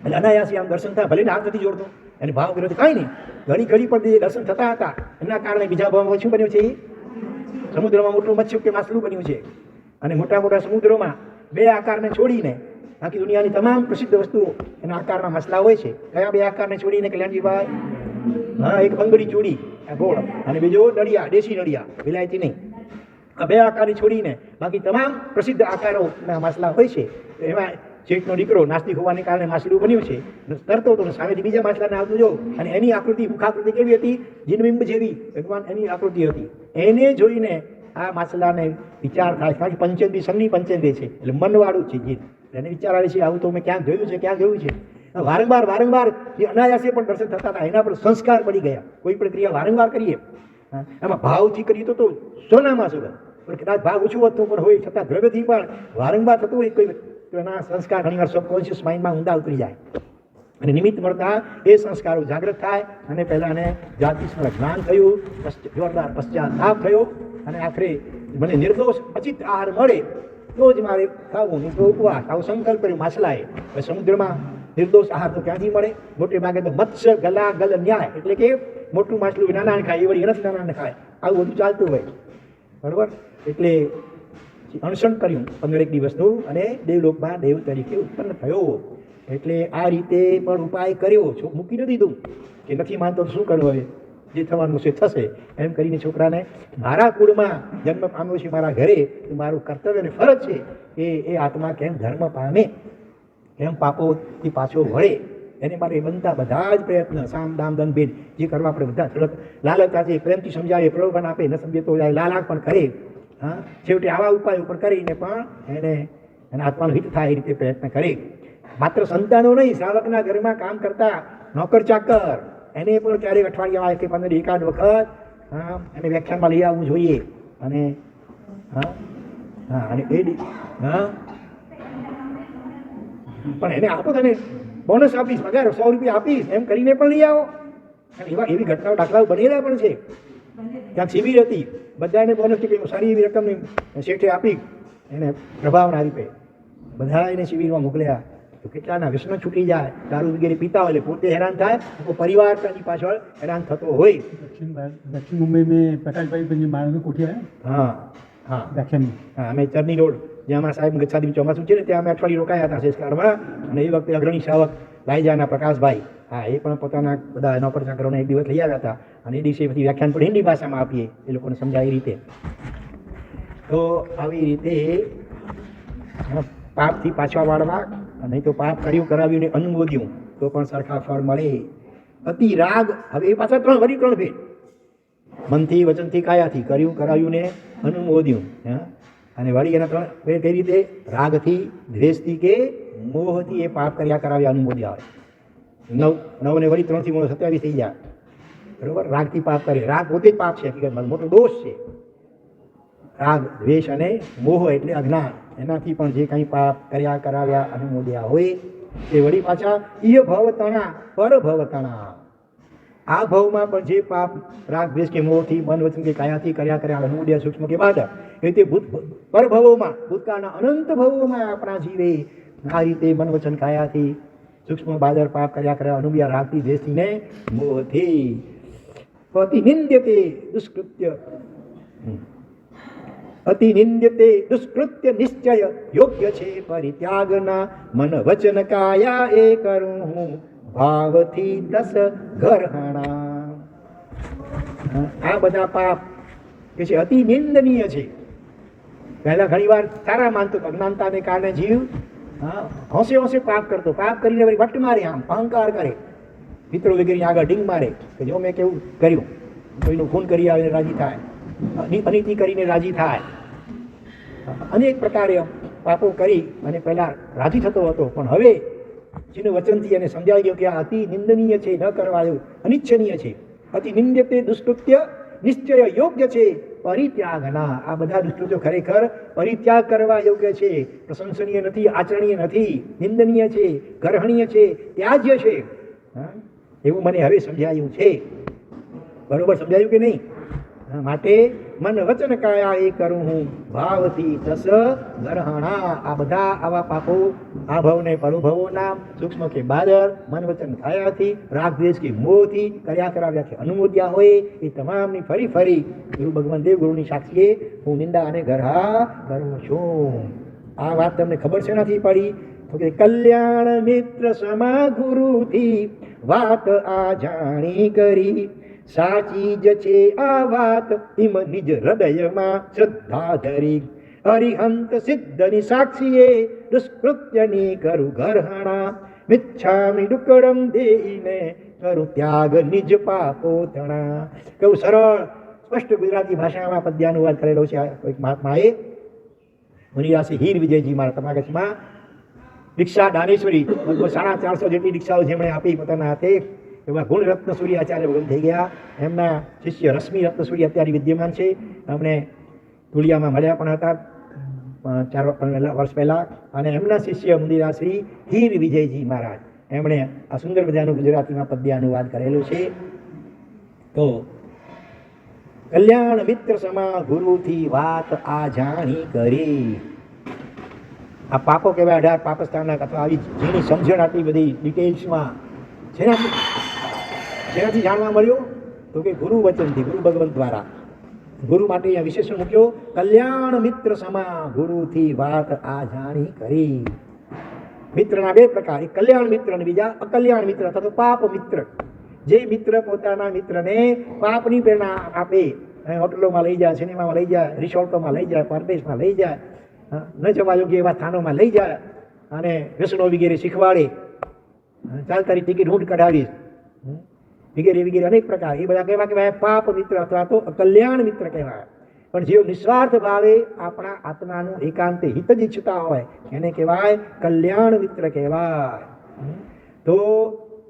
એટલે અનાયાસી આમ દર્શન થાય, ભલે હાથ નથી જોડતો, એને ભાવ કર્યો કાંઈ નહીં, ઘડી ઘડી પણ દર્શન થતા હતા. એના કારણે બીજા ભાવમાં શું બન્યું છે? સમુદ્રમાં મોટું મત્સ્ય કે માછલું બન્યું છે. અને મોટા મોટા સમુદ્રોમાં 2 આકારને છોડીને બાકી દુનિયાની તમામ પ્રસિદ્ધ વસ્તુઓ એના આકારના મસલા હોય છે. કયા 2 આકારને છોડીને કલ્યાણજીભાઈ? હા, એક બંગડી ચોડી ગોળ અને બીજો નળિયા, દેશી નળિયા, વિલાયતી નહીં. આ 2 આકારની છોડીને બાકી તમામ પ્રસિદ્ધ આકારોના મસલા હોય છે. એમાં શેઠનો દીકરો નાસ્તિક હોવાને કારણે માછલું બન્યું છે. તરતો હતો સામેથી બીજા માછલાને આવતું જો, અને એની આકૃતિ મુખાકૃતિ કેવી હતી? જીનબિંબ જેવી ભગવાન એની આકૃતિ હતી. એને જોઈને આ માછલાને વિચાર થાય, કારણ કે પંચેન્દ્રિય સંની પંચેન્દ્રિય છે, એટલે મનવાળું છે જીન. એને વિચાર આવે છે આવું તો મેં ક્યાં જોયું છે, ક્યાં જોયું છે. વારંવાર એ અનાયાસે પણ દર્શન થતા હતા, એના પર સંસ્કાર પડી ગયા. કોઈ પણ ક્રિયા વારંવાર કરીએ, એમાં ભાવથી કરીએ તો સોનામાં સુગંધ, પણ કદાચ ભાવ ઓછું વધતો પણ હોય છતાં દ્રવ્યથી પણ વારંવાર થતું હોય કોઈ, તો એના સંસ્કાર ઘણીવાર સબકોન્શિયસ માઇન્ડમાં ઊંડા ઉતરી જાય. અને નિમિત્ત મળતા એ સંસ્કારો જાગૃત થાય અને પહેલાં એને જાતિસ્મરણ જ્ઞાન થયું, જોરદાર પશ્ચાતાપ થયો, અને આખરે મને નિર્દોષ અચિત આહાર મળે તો જ મારે ખાવું, નહીં તો ઉપવાસ. આવો સંકલ્પ કર્યો માછલાએ. સમુદ્રમાં નિર્દોષ આહાર તો ક્યાંથી મળે? મોટે ભાગે તો મત્સ્ય ગલા ગલ ન્યાય, એટલે કે મોટું માછલું નાના ખાય એ વળી એનાથી નાના ખાય, આવું બધું ચાલતું હોય. બરાબર. એટલે અણસણ કર્યું 15 દિવસનું અને દેવલોકમાં દેવ તરીકે ઉત્પન્ન થયો. એટલે આ રીતે પણ ઉપાય કર્યો, મૂકી ન દીધું કે નથી માનતો શું કરવું, હવે જે થવાનું છે થશે એમ કરીને છોકરાને મારા કુળમાં જન્મ પામ્યો છે, મારા ઘરે મારું કર્તવ્ય અને ફરજ છે કે એ આત્મા કેમ ધર્મ પામે, કેમ પાપોથી પાછો વળે, એને માટે બનતા બધા જ પ્રયત્ન સામ દામ દંડ ભેદ જે કરવા આપણે બધા થોડોક લાલચતાથી પ્રેમથી સમજાવે, પ્રલોભન આપે, ન સમજે તો લાલાક પણ કરે. હા, છેવટે આવા ઉપાયો પણ કરીને પણ એના આત્માનું હિત થાય એ રીતે પ્રયત્ન કરે. માત્ર સંતાનો નહીં, શ્રાવકના ઘરમાં કામ કરતા નોકર ચાકર એને પણ ક્યારેક અઠવાડિયામાં કે 15 એકાદ વખત એને વ્યાખ્યાનમાં લઈ આવવું જોઈએ. અને અને પણ એને આપો, તને બોનસ આપીશ, પગાર 100 રૂપિયા આપીશ એમ કરીને પણ લઈ આવો. અને એવી ઘટનાઓ દાખલાઓ બનેલા પણ છે. ક્યાંક શિબિર હતી, બધાને બોનસ કે સારી એવી રકમ શેઠે આપી, એને પ્રભાવના રૂપે બધા એને શિબિરમાં મોકલ્યા. તો કેટલાના વ્યસન છૂટી જાય, દારૂ વગેરે પીતા હોય એટલે પોતે હેરાન થાય, તો પરિવાર તેની પાછળ હેરાન થતો હોય. दक्षिण मुंबई में प्रकाश भाई मानव कोठी है. હા હા, दक्षिण અમે ચરની રોડ જ્યાં અમારા સાહેબ ગચ્છાદી ચોમાસું છે ને ત્યાં અમે અઠવાડિયું રોકાયા હતા સંસ્કારમાં. અને એ વખતે અગ્રણી શ્રાવક લાઈજાના પ્રકાશભાઈ, હા, એ પણ પોતાના બધા નોકર ચાકરોને એક દિવસ લઈ આવ્યા હતા. અને એ દિવસે બધી વ્યાખ્યાન પણ હિન્દી ભાષામાં આપીએ, એ લોકોને સમજાય એ રીતે. તો આવી રીતે પાપથી પાછા વાળવા, નહીં તો પાપ કર્યું કરાવ્યું ને અનુમોદ્યું તો પણ સરખા ફળ મળે. અતિ રાગ, હવે એ પાછા ત્રણ ભેદ: મનથી, વચનથી, કાયાથી કર્યું કરાવ્યું ને અનુમોદ્યું. અને વળી એના ત્રણ ભેદ કઈ રીતે? રાગથી, દ્વેષથી કે મોહથી એ પાપ કર્યા કરાવ્યા અનુમોદ્યા આવે. 9 ને વળી 3 થી 27 થઈ જાય. બરોબર? રાગથી પાપ કરે, રાગ પોતે જ પાપ છે, હકીકતમાં મોટો દોષ છે. રાગ, દ્વેષ અને મોહ એટલે અજ્ઞાન, એનાથી પણ જે કંઈ પાપ કર્યા કરાવ્યા અનુમોદ્યા હોય તે વળી પાછા ઈય ભવતણા પર ભવતણા, આ ભવમાં પણ જે પાપ રાગ, દ્વેષ કે મોહથી, મન, વચન કે કાયાથી કર્યા કર્યા અનુમોદ્યા સૂક્ષ્મ કે બાદ, એ રીતે પરભવોમાં, ભૂતકાળના અનંત ભવોમાં આપણા જીવે આ રીતે મન, વચન, કાયાથી સૂક્ષ્મ બાદર પાપ કર્યા કર્યા અનુમોદ્યા રાગથી, દ્વેષથી ને મોહથી. અતિનિંદ્યતે દુષ્કૃત્ય, અતિનિંદ્યતે દુષ્કૃત્ય નિશ્ચય યોગ્ય છે પરિત્યાગના, મન વચન કાયા એ કરું હું ભાવથી 10 ઘરહાણા. આ બધા પાપ કે છે અતિ નિંદનીય છે. પહેલા ઘણી વાર સારા માનતો, અજ્ઞાનતાને કારણે જીવ હોંશે હોંશે પાપ કરતો, પાપ કરીને વળી વટ મારે, આમ અહંકાર કરે, મિત્રો વગેરે આગળ ડીંગ મારે કે જો મેં કેવું કર્યું, કોઈનું ખૂન કરી આવીને રાજી થાય, અનીતિ કરીને રાજી થાય, અનેક પ્રકારે પાપો કરી અને પહેલા રાજી થતો હતો. પણ હવે જેનું વચનથી એને સમજાવી ગયું કે આ અતિ નિંદનીય છે, ન કરવા એવું, અનિચ્છનીય છે. અતિ નિંદ્યતે દુષ્કૃત્ય નિશ્ચય યોગ્ય છે પરિત્યાગના, આ બધા દુષ્કૃત્યો ખરેખર પરિત્યાગ કરવા યોગ્ય છે, પ્રશંસનીય નથી, આચરણીય નથી, નિંદનીય છે, ગ્રહણીય છે, ત્યાજ્ય છે. એવું મને હવે સમજાયું છે. બરોબર સમજાયું કે નહીં? માટે મન વચન કાયા એ કરું હું ભાવથી 10 ઘરહાણા. આ બધા આવા પાપો આ ભવને પરોભવોના, સૂક્ષ્મ કે બાદર, મન વચન કાયાથી, રાગ દ્વેષ કે મોહથી કર્યા કરાવ્યાથી અનુમોદ્યા હોય એ તમામની ફરી ફરી ગુરુ ભગવાન દેવ ગુરુની સાક્ષીએ હું નિંદા અને ગરહા કરું છું. આ વાત તમને ખબર છે નથી પડી? તો કે કલ્યાણ મિત્ર સમા ગુરુથી વાત આ જાણી કરી, સાચી જ છે આ વાત ઇમ નિજ હૃદયમાં શ્રદ્ધા ધરી, હરિહંત સિદ્ધની સાક્ષીએ દુષ્કૃત્યની કરું ઘરહાણા, મિચ્છામિ ડુકડમ દેઈને કરું ત્યાગ નિજ પાપો તણા. કેવું સરળ સ્પષ્ટ ગુજરાતી ભાષામાં પદ્યાનુવાદ કરેલો છે કોઈક મહાત્માએ. મુનિરાશિ હીર વિજયજી મારા તમાગતમાં દીક્ષા દાનેશ્વરી, લગભગ 450 જેટલી દીક્ષાઓ જેમણે આપી પોતાના હાથે, એવા ગુણ રત્ન સૂર્ય આચાર્ય ભગવાન થઈ ગયા. એમના શિષ્ય રશ્મિ રત્ન સૂર્ય અત્યારે વિદ્યમાન છે. અમને ધુલિયામાં મળ્યા પણ હતા 4 વર્ષ પહેલાં. અને એમના શિષ્ય મુનિરાશ્રી હીર વિજયજી મહારાજ, એમણે આ સુંદર મજાનું ગુજરાતીમાં પદ્યાનુવાદ કરેલું છે. તો કલ્યાણ મિત્ર સમા ગુરુથી વાત આ જાણી કરી. આ પાપો કહેવાય 18 પાપસ્થાનના, અથવા આવી જેની સમજણ આટલી બધી ડિટેલ્સમાં જેનાથી જાણવા મળ્યું તો કે ગુરુ વચનથી, ગુરુ ભગવંત દ્વારા. ગુરુ માટે અહીંયા વિશેષણ મૂક્યો, કલ્યાણ મિત્ર સમા ગુરુથી વાત આ જાણી કરી. મિત્રના 2 પ્રકાર, એક કલ્યાણ મિત્ર અને બીજા અકલ્યાણ મિત્ર અથવા તો પાપ મિત્ર. જે મિત્ર પોતાના મિત્રને પાપની પ્રેરણા આપે, હોટલોમાં લઈ જાય, સિનેમામાં લઈ જાય, રિસોર્ટોમાં લઈ જાય, પરદેશમાં લઈ જાય, ન જવા યોગ્ય એવા સ્થાનોમાં લઈ જાય અને વ્યસનો વગેરે શીખવાડે, ચાલ તારી ટિકિટ હું કઢાવીશ, વગેરે વગેરે અનેક પ્રકાર. એ બધા કહેવાય પાપ મિત્ર અથવા તો કલ્યાણ મિત્ર કહેવાય. પણ જેઓ નિસ્વાર્થ ભાવે આપણા આત્માનું એકાંતે હિત જ ઈચ્છતા હોય એને કહેવાય કલ્યાણ મિત્ર કહેવાય. તો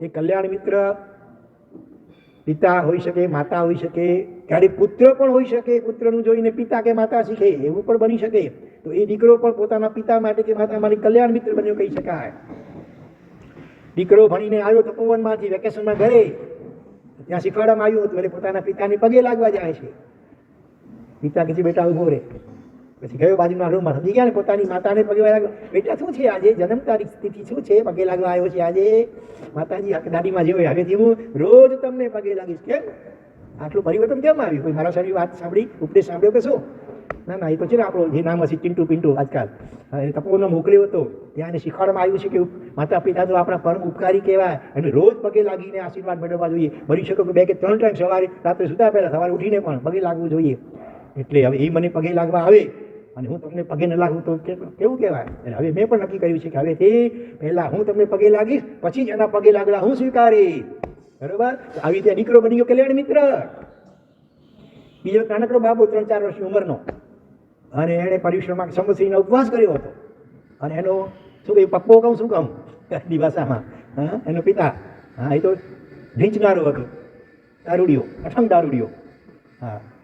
એ કલ્યાણ મિત્ર પિતા હોઈ શકે, માતા હોઈ શકે, ક્યારેક પુત્ર પણ હોઈ શકે. પુત્રનું જોઈને પિતા કે માતા શીખે એવું પણ બની શકે. તો એ દીકરો પણ પોતાના પિતા માટે કે માતા માટે કલ્યાણ મિત્ર બન્યો કહી શકાય. દીકરો ભણીને આવ્યો તપોવનમાંથી વેકેશનમાં ઘરે, ત્યાં શીખવાડવામાં આવ્યું હતું એટલે પોતાના પિતાને પગે લાગવા જાય છે. પિતા કે બેટા ઉભો રહે. પછી ગયો બાજુના રૂમમાં, સમજી ગયા ને, પોતાની માતાને પગે લાગ્યો. બેટા શું છે આજે, જન્મ તારીખ તિથિ શું છે, પગે લાગવા આવ્યો છે આજે? માતાજી દાદીમાં જેવો હવેથી હું રોજ તમને પગે લાગીશ. કેમ આટલું પરિવર્તન કેમ આવ્યું? કોઈ મારા સારી વાત સાંભળી, ઉપદેશ સાંભળ્યો કે શું? ના ના, એ તો છે ને આપણો જે નામ હશે ચિંટુ પિન્ટુ આજકાલ તપોવન મોકલ્યો હતો, ત્યાં એને શીખવાડવામાં આવ્યું છે કે માતા પિતા તો આપણા પરમ ઉપકારી કહેવાય અને રોજ પગે લાગીને આશીર્વાદ મેળવવા જોઈએ. બની શકો કે 2 કે 3 ટાઈમ સવારે રાત્રે સુતા પહેલા સવારે ઉઠીને પણ પગે લાગવું જોઈએ. એટલે હવે એ મને પગે લાગવા આવે અને હું તમને પગે ન લાગું તો કેવું કહેવાય? એટલે હવે મેં પણ નક્કી કર્યું છે કે હવેથી પહેલાં હું તમને પગે લાગીશ, પછી જ એના પગે લાગડા હું સ્વીકારીશ. બરોબર? આવી રીતે દીકરો બની ગયો કલ્યાણ મિત્ર. બીજો નાનકડો બાબો 3-4 વર્ષની ઉંમરનો, અને એણે પરિશ્રમમાં સમસ્યાનો ઉપવાસ કર્યો હતો. અને એનો શું કહ્યું, પપ્પો કહું શું કહું ગાંધી ભાષામાં, એનો પિતા, એ તો ઢીંચનારો હતો, દારૂડિયો, અઠંગ દારૂડિયો.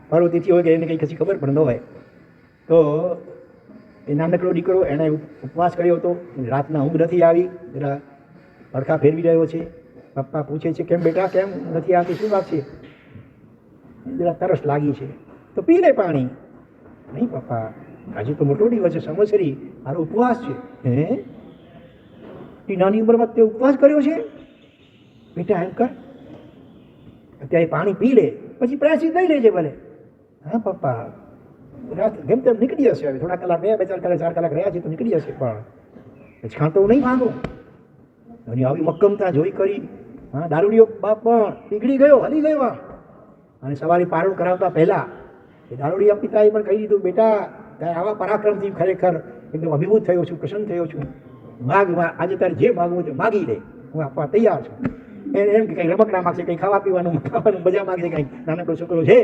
પાર્વતીથી હોય કે એને કંઈ કશી ખબર પણ ન હોય. તો એ નાનકડો દીકરો એણે ઉપવાસ કર્યો હતો. રાતના ઊંઘ નથી આવી, જરા પડખા ફેરવી રહ્યો છે. પપ્પા પૂછે છે કેમ બેટા, કેમ નથી આવતી, શું વાત છે? જરા તરસ લાગી છે તો પી લે પાણી. નહીં પપ્પા, આજે તો મોટો દિવસ છે, સંવત્સરી, મારો ઉપવાસ છે. હે, નાની ઉંમરમાં તે ઉપવાસ કર્યો છે? બેટા એમ કર, અત્યારે પાણી પી લે, પછી પ્રાયશ્ચિત લઈ લેજે ભલે. હા પપ્પા, રાત જેમ તેમ નીકળી હશે. હવે થોડા કલાક રહ્યા, 2-4 કલાક 4 કલાક રહ્યા છે તો નીકળી જશે, પણ પછી ખાતો નહીં માંગો. અને આવી મક્કમતા જોઈ કરી દારૂડિયો બાપ પણ પીગળી ગયો, હલી ગયો. અને સવારે પારણ કરાવતા પહેલા એ દારૂડિયા પિતાએ પણ કહી દીધું, બેટા તારે આવા પરાક્રમથી ખરેખર એકદમ અભિભૂત થયો છું, પ્રસન્ન થયો છું. માગ, આજે તારે જે માગવું હોય માગી લે, હું આપવા તૈયાર છું. એમ કે કંઈ રમકડા માગશે, કંઈ ખાવા પીવાનું મજા માગશે, કંઈક નાનકડો છોકરો છે.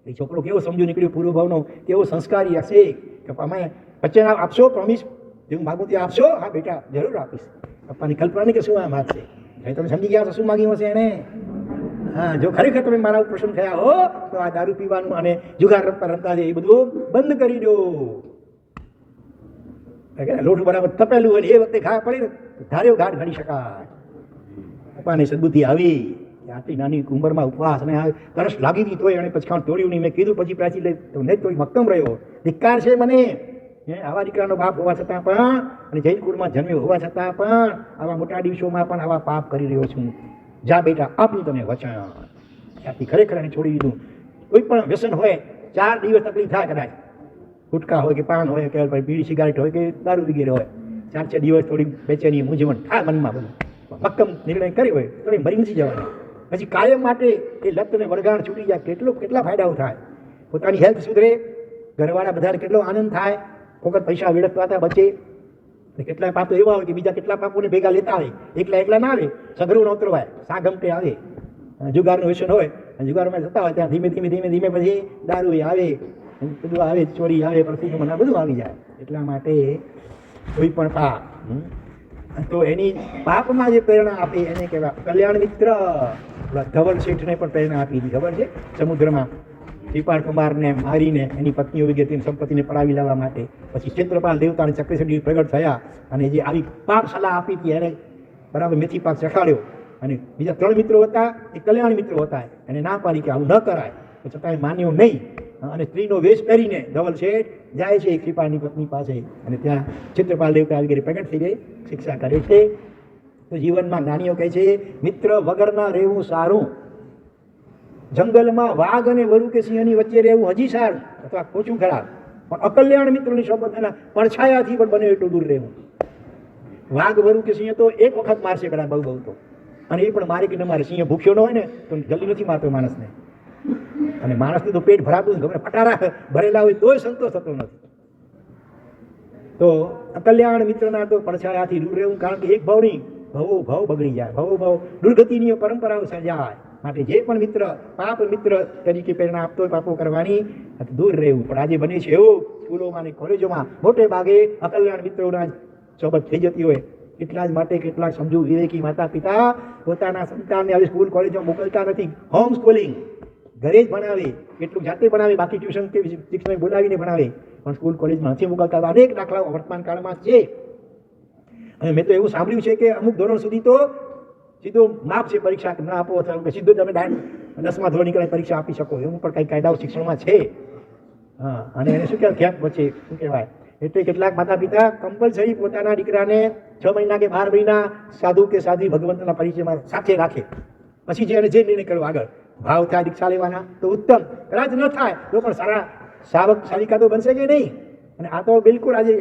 એ છોકરો કેવો સમજુ નીકળ્યો, પૂર્વ ભાવનો કેવો સંસ્કારી હશે કે અમે વચન આપશો, પ્રોમિસ જેવું માગું તે આપશો? હા બેટા જરૂર આપીશ. પપ્પાની કલ્પના નહીં કે શું આ માગશે. તમે સમજી ગયા છો શું માગ્યું હશે એને? હા, જો ખરેખર તમે મારા ઉપર પ્રસન્ન થયા હો તો આ દારૂ પીવાનું અને જુગાર રમતા છે એ બધું બંધ કરી દો. લોટ બરાબર તપેલું હોય એ વખતે ઘા પડી ધાર્યો ઘાટ ઘડી શકાય. પપ્પાની સદબુદ્ધિ આવી, આટલી નાની ઉંમરમાં ઉપવાસ અને તરસ લાગી ગઈ તોય એને પછી ખાણ તોડ્યું નહીં. મેં કીધું પછી પ્રાચી લે તો નહીં, તોય મક્કમ રહ્યો. ધિક્કાર છે મને, આવા દીકરાનો બાપ હોવા છતાં પણ અને જૈન કુળમાં જન્મ્યો હોવા છતાં પણ આવા મોટા દિવસોમાં પણ આવા પાપ કરી રહ્યો છું. જા બેટા, આપ્યું તને વચન. ત્યાંથી ખરેખર એને છોડી દીધું. કોઈ પણ વ્યસન હોય 4 દિવસ તકલીફ થાય, કદાચ ગુટકા હોય કે પાન હોય કે બીડી સિગારેટ હોય કે દારૂ વગેરે હોય, 4-6 દિવસ થોડી બેચેની મૂંઝવણ થાય મનમાં. બધું મક્કમ નિર્ણય કર્યો હોય તો મરી નથી જવાનું. પછી કાયમ માટે એ લતને વળગાણ છૂટી જાય. કેટલા ફાયદાઓ થાય. પોતાની હેલ્થ સુધરે, ઘરવાળા બધાને કેટલો આનંદ થાય, વખત પૈસા વેડફવાતા બચે. કેટલાય પાપો એવા હોય કે બીજા કેટલા પાપોને ભેગા લેતા હોય, એકલા ના આવે, સઘરું નોતરો હોય, સાગમટે આવે. જુગારનું વ્યસન હોય અને જુગારમાં જતા હોય ત્યાં ધીમે ધીમે પછી દારૂ આવે, બધું આવે, ચોરી આવે, પ્રતિક્રમણ બધું આવી જાય. એટલા માટે કોઈ પણ પાપ તો એની પાપમાં જે પ્રેરણા આપે એને કહેવાય કલ્યાણ મિત્ર. ધવલ શેઠને પણ પ્રેરણા આપી હતી, ખબર છે? સમુદ્રમાં શ્રીપાળ કુમારને મારીને એની પત્નીઓ વગેરે સંપત્તિને પડાવી લેવા માટે પછી ક્ષેત્રપાલ દેવતા અને ચક્રેશ્વરી પ્રગટ થયા અને જે આવી પાપ સલાહ આપી હતી એને બરાબર મેથી પાક ચખાડ્યો. અને બીજા 3 મિત્રો હતા, એ કલ્યાણ મિત્રો હતા, એને ના પાડી કે આવું ન કરાય. તો છતાંય માન્યો નહીં અને સ્ત્રીનો વેશ પહેરીને ધવલ શેઠ જાય છે શ્રીપાળની પત્ની પાસે અને ત્યાં ક્ષેત્રપાલ દેવતા વગેરે પ્રગટ થઈ જાય, શિક્ષા કરે છે. તો જીવનમાં જ્ઞાનીઓ કહે છે મિત્ર વગરના રહેવું સારું, જંગલમાં વાઘ અને વરુ કે સિંહની વચ્ચે રહેવું હજી સારું અથવા ઓછું ખરાબ, પણ અકલ્યાણ મિત્રોની સોબત એના પડછાયાથી પણ બને એટલું દૂર રહેવું. વાઘ વરુ કે સિંહ તો એક વખત મારશે કદાચ, બહુ તો, અને એ પણ મારે કે ન મારે. સિંહ ભૂખ્યો ન હોય ને તો જલ્દી નથી મારતો માણસને, અને માણસને તો પેટ ભરાતું ગમે, પટારા ભરેલા હોય તોય સંતોષ થતો નથી. તો અકલ્યાણ મિત્રના તો પડછાયાથી દૂર રહેવું, કારણ કે એક ભાવની ભવો ભવ બગડી જાય, ભવો ભવ દુર્ગતિની પરંપરાઓ સર્જાય. માટે જે પણ મિત્ર પાપ મિત્ર તરીકે પ્રેરણા આપતો હોય પાપો કરવાની, દૂર રહેવું. પણ આજે બને છે એવું સ્કૂલોમાં અને કોલેજોમાં મોટે ભાગે અકલ્યાણ મિત્રોના સોબત થઈ જતી હોય. એટલા જ માટે કેટલાક સમજુ વિવેકી માતા પિતા પોતાના સંતાનને હવે સ્કૂલ કોલેજમાં મોકલતા નથી. હોમ સ્કૂલિંગ ઘરે જ ભણાવે, કેટલું જાતે ભણાવે, બાકી ટ્યુશન કે શિક્ષક બોલાવીને ભણાવે, પણ સ્કૂલ કોલેજમાં નથી મોકલતા. અનેક દાખલાઓ વર્તમાન કાળમાં છે. અને મેં તો એવું સાંભળ્યું છે કે અમુક ધોરણ સુધી તો સીધો માફ છે પરીક્ષા ના આપો અથવા સીધો તમે 10મા ધોરણ નીકળે પરીક્ષા આપી શકો, એવું પણ કંઈ કાયદાઓ શિક્ષણમાં છે. હા, અને એને શું કહેવાય, ક્યાંક પછી શું કહેવાય, એટલે કેટલાક માતા પિતા કમ્પલસરી પોતાના દીકરાને 6 મહિના કે 12 મહિના સાધુ કે સાધ્વી ભગવંતના પરિચયમાં સાથે રાખે. પછી જે એને જે નિર્ણય કરવો આગળ ભાવ થાય દીક્ષા લેવાના તો ઉત્તમ, કદાચ ન થાય તો પણ સારા સાવક સાવિકા તો બનશે કે નહીં. અને આ તો બિલકુલ આજે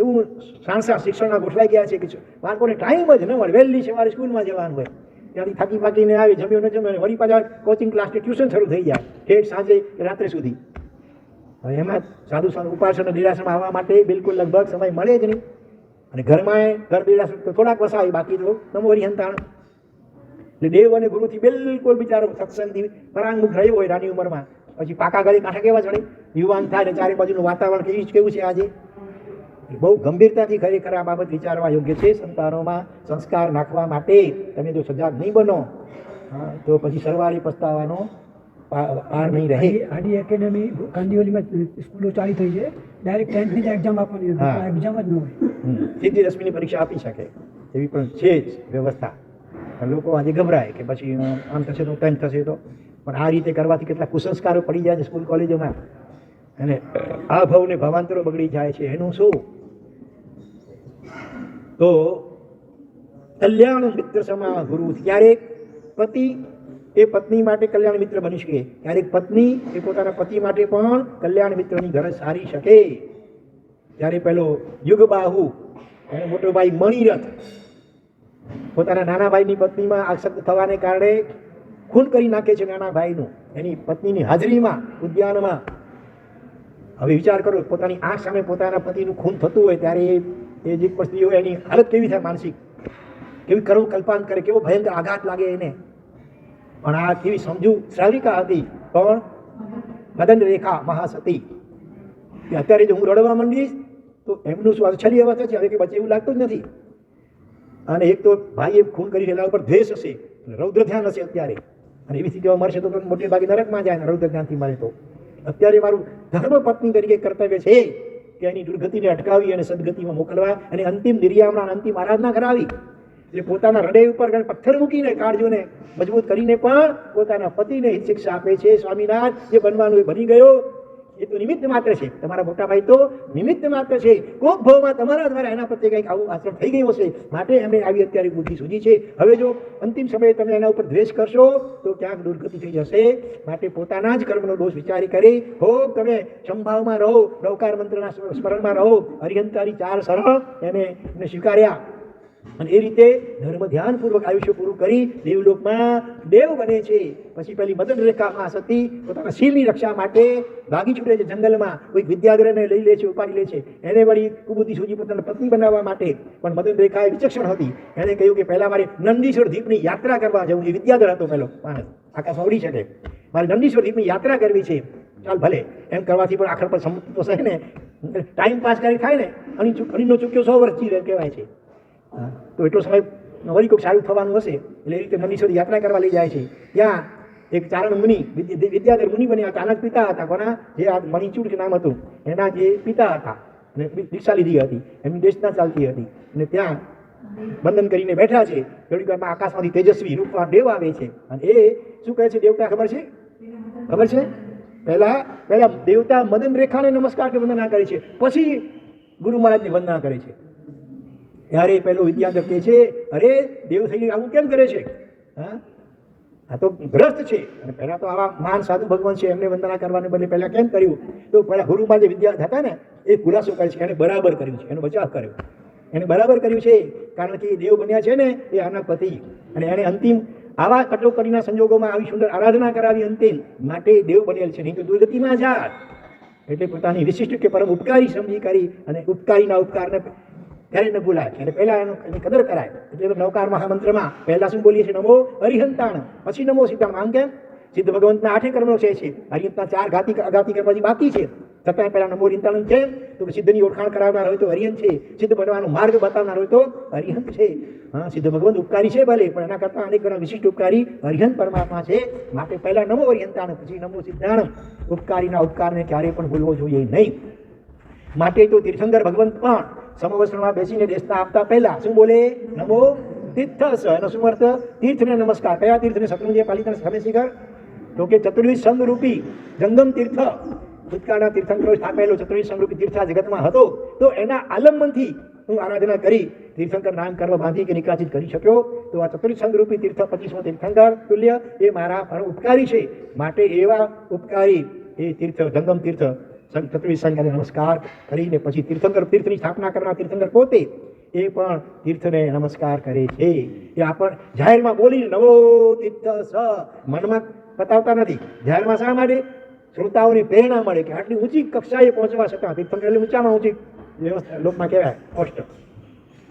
એવું સાંસા શિક્ષણમાં ગોઠવાઈ ગયા છે કે બાળકોને ટાઈમ જ ન મળે. વહેલી સવારે સ્કૂલમાં જવાનું હોય, ત્યાંથી થાકી પાકીને આવી, જમ્યો ન જમ્યો, વળી પાછા કોચિંગ ક્લાસ કે ટ્યુશન શરૂ થઈ જાય ઠેઠ સાંજે કે રાત્રે સુધી. હવે એમાં સાધુ ઉપાસન નિરાશનમાં આવવા માટે બિલકુલ લગભગ સમય મળે જ નહીં. અને ઘરમાં ઘર નિરાશ તો થોડાક વસાવી, બાકી તો નમોરી હંતાણ. એટલે દેવ અને ગુરુથી બિલકુલ બિચારો સત્સંગથી પરાંગમુખ રહ્યો હોય નાની ઉંમરમાં, પછી પાકા ગળી કાંઠા કેવા ચડે, યુવાન થાય ને ચારે બાજુનું વાતાવરણ કેવું છે આજે. બહુ ગંભીરતાથી ખરેખર આ બાબત વિચારવા યોગ્ય છે. સંતાનોમાં સંસ્કાર નાખવા માટે તમે જો સજાગ નહીં બનો તો પછી સરવાળી પસ્તાવાનો પાર નહીં રહે. આડી એકેડેમી કાંદિવલીમાં સ્કૂલો ચાલી થઈ છે, ડાયરેક્ટ 10th ની એક્ઝામ આપવાની હતી, એક્ઝામ જ ન હોય, સીધી રશ્મિની પરીક્ષા આપી શકે એવી પણ છે જ વ્યવસ્થા. લોકો આજે ગભરાય કે પછી આમ થશે તો તેમ થશે તો, પણ આ રીતે કરવાથી કેટલા કુસંસ્કારો પડી જાય છે સ્કૂલ કોલેજોમાં, અને આ ભાવને ભાવાંતરો બગડી જાય છે. એનું શું? તો કલ્યાણ મિત્ર સમા ગુરુ. ક્યારેક પતિ એ પત્ની માટે કલ્યાણ મિત્ર બની શકે, ક્યારેક પત્ની એ પોતાના પતિ માટે પણ કલ્યાણ મિત્રની ગરજ સારી શકે. ત્યારે પેલો યુગબાહુ એનો મોટો ભાઈ મણિરથ પોતાના નાના ભાઈની પત્નીમાં આસક્ત થવાને કારણે ખૂન કરી નાખે છે નાના ભાઈનું, એની પત્નીની હાજરીમાં ઉદ્યાનમાં. હવે વિચાર કરો, પોતાની આંખ સામે પોતાના પતિનું ખૂન થતું હોય ત્યારે એ જે પણ સ્ત્રી હોય એની હાલત કેવી થાય, માનસિક કેવી કરુણ કલ્પાન કરે, કેવો ભયંકર આઘાત લાગે એને. પણ આ કેવી સમજુ શ્રાવિકા હતી, પણ મદન રેખા મહાસતી. કે અત્યારે જો હું રડવા માંડીશ તો એમનું શું છેલ્લી અવસ્થા છે, હવે કે બચે એવું લાગતું જ નથી. અને એક તો ભાઈએ ખૂન કરી છે, એના ઉપર દ્વેષ હશે, રૌદ્ર ધ્યાન હશે અત્યારે, અને એવી સ્થિતિમાં મરશે તો મોટે ભાગે નરકમાં જાય, રૌદ્ર ધ્યાનથી મરે તો. અત્યારે મારું ધર્મ પત્ની તરીકે કર્તવ્ય છે કે એની દુર્ગતિને અટકાવી અને સદગતિમાં મોકલવા, અને અંતિમ નિર્યામણા અંતિમ આરાધના કરાવી. એટલે પોતાના હૃદય ઉપર પથ્થર મૂકીને કાળજોને મજબૂત કરીને પણ પોતાના પતિને હિત શિક્ષા આપે છે. સ્વામિનાથ જે બનવાનું એ બની ગયો, એ તો નિમિત્ત માત્ર છે. તમારા મોટા ભાઈ તો નિમિત્ત માત્ર છે. કોક ભાવમાં તમારા દ્વારા એના પ્રત્યે કંઈક આવું આચરણ થઈ ગયું હશે, માટે એમને આવી અત્યારે બુદ્ધિ સૂજી છે. હવે જો અંતિમ સમયે તમે એના ઉપર દ્વેષ કરશો તો ક્યાંક દુર્ગતિ થઈ જશે. માટે પોતાના જ કર્મનો દોષ વિચારી કરી હો તમે સંભાવમાં રહો, નવકાર મંત્રના સ્મરણમાં રહો, હરિહંતારી 4 શરણ એને સ્વીકાર્યા, અને એ રીતે ધર્મ ધ્યાનપૂર્વક આયુષ્ય પૂરું કરી દેવલોકમાં દેવ બને છે. પછી પેલી મદન રેખામાં સતી પોતાના શીલની રક્ષા માટે ભાગી છૂટે છે જંગલમાં, કોઈક વિદ્યાધરને લઈ લે છે, ઉપાડી લે છે. એને વળી કુબુદ્ધિ સૂજી પોતાના પત્ની બનાવવા માટે, પણ મદન રેખા એ વિચક્ષણ હતી. એણે કહ્યું કે પહેલા મારે નંદીશ્વર દ્વીપની યાત્રા કરવા જવું. એ વિદ્યાધર હતો પેલો માણસ, આકાશમાં ઉડી શકે, મારે નંદીશ્વર દ્વીપની યાત્રા કરવી છે. ચાલ ભલે, એમ કરવાથી પણ આખર પર સમૃદ્ધ તો છે ને, ટાઈમ પાસ કરી થાય ને, અણીનો ચૂક્યો 100 વર્ષ જીવે કહેવાય છે. તો એટલો સમય વળી કોઈક સારું થવાનું હશે, એટલે એ રીતે નંદીશ્વર યાત્રા કરવા લઈ જાય છે. ત્યાં એક ચારણ મુનિ વિદ્યાધર મુનિ બન્યા, ચાણક પિતા હતા. કોના? જે આ મણિચૂડ નામ હતું એના જે પિતા હતા, અને દીક્ષા લીધી હતી, એમની દેશના ચાલતી હતી. અને ત્યાં બંધન કરીને બેઠા છે. થોડીક વારમાં આકાશમાંથી તેજસ્વી રૂપવાન દેવ આવે છે, અને એ શું કહે છે દેવતા ખબર છે? ખબર છે? પહેલા દેવતા મદન રેખાને નમસ્કાર કે વંદના કરે છે, પછી ગુરુ મહારાજની વંદના કરે છે. ત્યારે પેલો વિદ્યાધર કહે છે, અરે દેવ થઈને આવું કેમ કરે છે? હા, આ તો ગ્રસ્ત છે. અને પહેલા તો આવા મહાન સાધુ ભગવાન છે, એમને વંદના કરવાને બદલે પહેલા કેમ કર્યું? તો પહેલા ગુરુમાં જે વિદ્યાર્થી હતા ને એ ખુલાસો કરે છે, એને બરાબર કર્યું છે, એનો બચાવ કર્યો. એને બરાબર કર્યું છે કારણ કે દેવ બન્યા છે ને એ આના પતિ, અને એને અંતિમ આવા કટોકટીના સંજોગોમાં આવી સુંદર આરાધના કરાવી અંતિમ, માટે દેવ બનેલ છે, નહીં તો દુર્ગતિમાં જાત. એટલે પોતાની વિશિષ્ટ કે પરમ ઉપકારી સમજી કરી અને ઉપકારીના ઉપકારને ત્યારે ન ભૂલાય એટલે પહેલા એની કદર કરાય. એટલે તો નવકાર મહામંત્રમાં પહેલા શું બોલીએ છીએ? નમો અરિહંતાણ, પછી નમો સિદ્ધાણ. આમ કેમ? સિદ્ધ ભગવંતના 8 કર્મો છે. હરિહંતના 4 અગાતી કર્મ હજી બાકી છે, છતાં પહેલા નમો અરિહંતાણ છે. તો સિદ્ધની ઓળખાણ કરાવનાર હોય તો અરિહંત છે, સિદ્ધ બનવાનો માર્ગ બતાવનાર હોય તો અરિહંત છે. હા, સિદ્ધ ભગવંત ઉપકારી છે ભલે, પણ એના કરતાં અનેક ગણા વિશિષ્ટ ઉપકારી અરિહંત પરમાત્મા છે. માટે પહેલા નમો અરિહંતાણ, પછી નમો સિદ્ધાણ. ઉપકારીના ઉપકારને ક્યારેય પણ ભૂલવો જોઈએ નહીં. માટે તો તીર્થંકર ભગવંત પણ સમવસ્ત્રમાં બેસીને દેશના આપતા પહેલા શું બોલે? નમો તીર્થસ. એનો શું અર્થ? તીર્થને નમસ્કાર. કયા તીર્થને? શત્રુંજય પાલિતાન સામે શિખર, તો કે ચતુર્વિધ સંઘ રૂપી જંગમ તીર્થ, ભૂતકાળના તીર્થંકરો સ્થાપેલો ચતુર્વિધ સંઘ રૂપી તીર્થ આ જગતમાં હતો, તો એના આલંબનથી હું આરાધના કરી તીર્થંકર નામ કરવા બાંધી કે નિકાસિત કરી શક્યો. તો આ ચતુર્વિધ સંઘ રૂપી તીર્થ 25મો તીર્થંકર તુલ્ય એ મારા પરમ ઉપકારી છે. માટે એવા ઉપકારી એ તીર્થ જંગમ તીર્થ ચતુર્વિધ સંઘને નમસ્કાર કરીને પછી તીર્થંકર, તીર્થની સ્થાપના કરનાર તીર્થંકર પોતે એ પણ તીર્થને નમસ્કાર કરે છે. એ આપણ જાહેરમાં બોલીને નવો તીર્થ સ મનમાં બતાવતા નથી. જાહેરમાં શા માટે? શ્રોતાઓની પ્રેરણા મળે કે આટલી ઊંચી કક્ષાએ પહોંચવા છતાં, તીર્થંકર એટલે ઊંચામાં ઊંચી વ્યવસ્થા લોકમાં કહેવાય પોસ્ટ,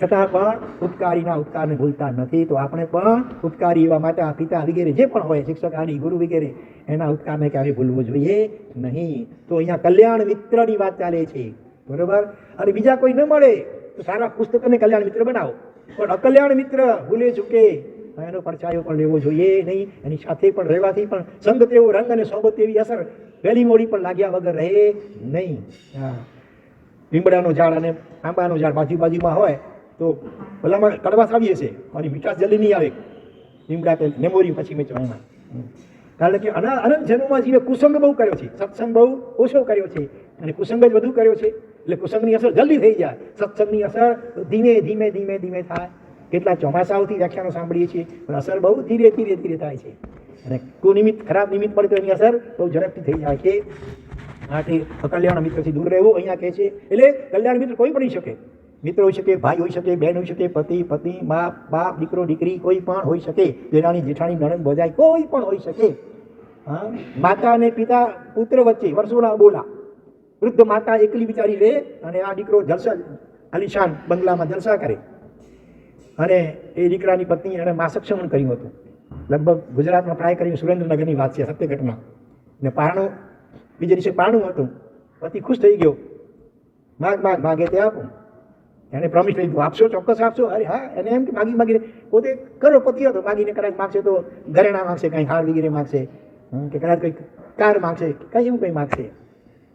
છતાં પણ ઉપકારીના ઉપકારને ભૂલતા નથી. તો આપણે પણ ઉપકારી એવા માતા પિતા વગેરે જે પણ હોય, શિક્ષક આદિ ગુરુ વગેરે, એના ઉપકારને ક્યારેય ભૂલવો જોઈએ નહીં. તો અહીંયા કલ્યાણ મિત્રની વાત ચાલે છે, બરોબર. અને બીજા કોઈ ન મળે તો સારા પુસ્તકને કલ્યાણ મિત્ર બનાવો, પણ અકલ્યાણ મિત્ર ભૂલે ચૂકે એનો પડછાયો પણ લેવો જોઈએ નહીં. એની સાથે પણ રહેવાથી પણ સંગત એવો રંગ અને સોબત એવી અસર વહેલી મોડી પણ લાગ્યા વગર રહે નહીં. હા, લીમડાનું ઝાડ અને આંબાનું ઝાડ બાજુમાં હોય તો ભલામાં કડવાશ આવી હશે અને મીઠાશ જલ્દી નહીં આવે. લીમડા કે મેમોરી પછી વેચવામાં, કારણ કે અનંત જન્મમાં જીવે કુસંગ બહુ કર્યો છે, સત્સંગ બહુ ઓછો કર્યો છે, અને કુસંગ જ વધુ કર્યો છે. એટલે કુસંગની અસર જલ્દી થઈ જાય, સત્સંગની અસર ધીમે ધીમે ધીમે ધીમે થાય. કેટલા ચોમાસાઓથી વ્યાખ્યાનો સાંભળીએ છીએ, પણ અસર બહુ ધીરે ધીરે ધીરે થાય છે. અને કુનિમિત્ત, ખરાબ નિમિત્ત પડે તો એની અસર બહુ ઝડપથી થઈ જાય છે. માટે અકલ્યાણ મિત્રથી દૂર રહેવું અહીંયા કહે છે. એટલે કલ્યાણ મિત્ર કોઈ પણ હોઈ શકે, મિત્ર હોઈ શકે, ભાઈ હોઈ શકે, બહેન હોઈ શકે, પતિ પત્ની, મા બાપ, દીકરો દીકરી, કોઈ પણ હોઈ શકે, દેરાણી જેઠાણી નણંદ ભજાઈ, કોઈ પણ હોઈ શકે. હા, માતા અને પિતા પુત્ર વચ્ચે વર્ષોના બોલા, વૃદ્ધ માતા એકલી બિચારી રહે અને આ દીકરો જલસા આલિશાન બંગલામાં જલસા કરે. અને એ દીકરાની પત્ની એને માસક્ષમણ કર્યું હતું. લગભગ ગુજરાતમાં પ્રાય કરીને સુરેન્દ્રનગરની વાત છે, સત્ય ઘટના. ને પારણું, બીજે દિવસે પારણું હતું, પતિ ખુશ થઈ ગયો, માગે તે આપું. એને પ્રોમિસ લીધું, આપશો, ચોક્કસ આપશો. અરે હા, એને એમ કે માગીને પોતે કરોડપતિ હતો, માગીને કદાચ માગશે તો ઘરેણા માગશે, કંઈ હાર વગેરે માગશે, કે કદાચ કંઈક કાર માગશે, કંઈ એવું કંઈ માગશે.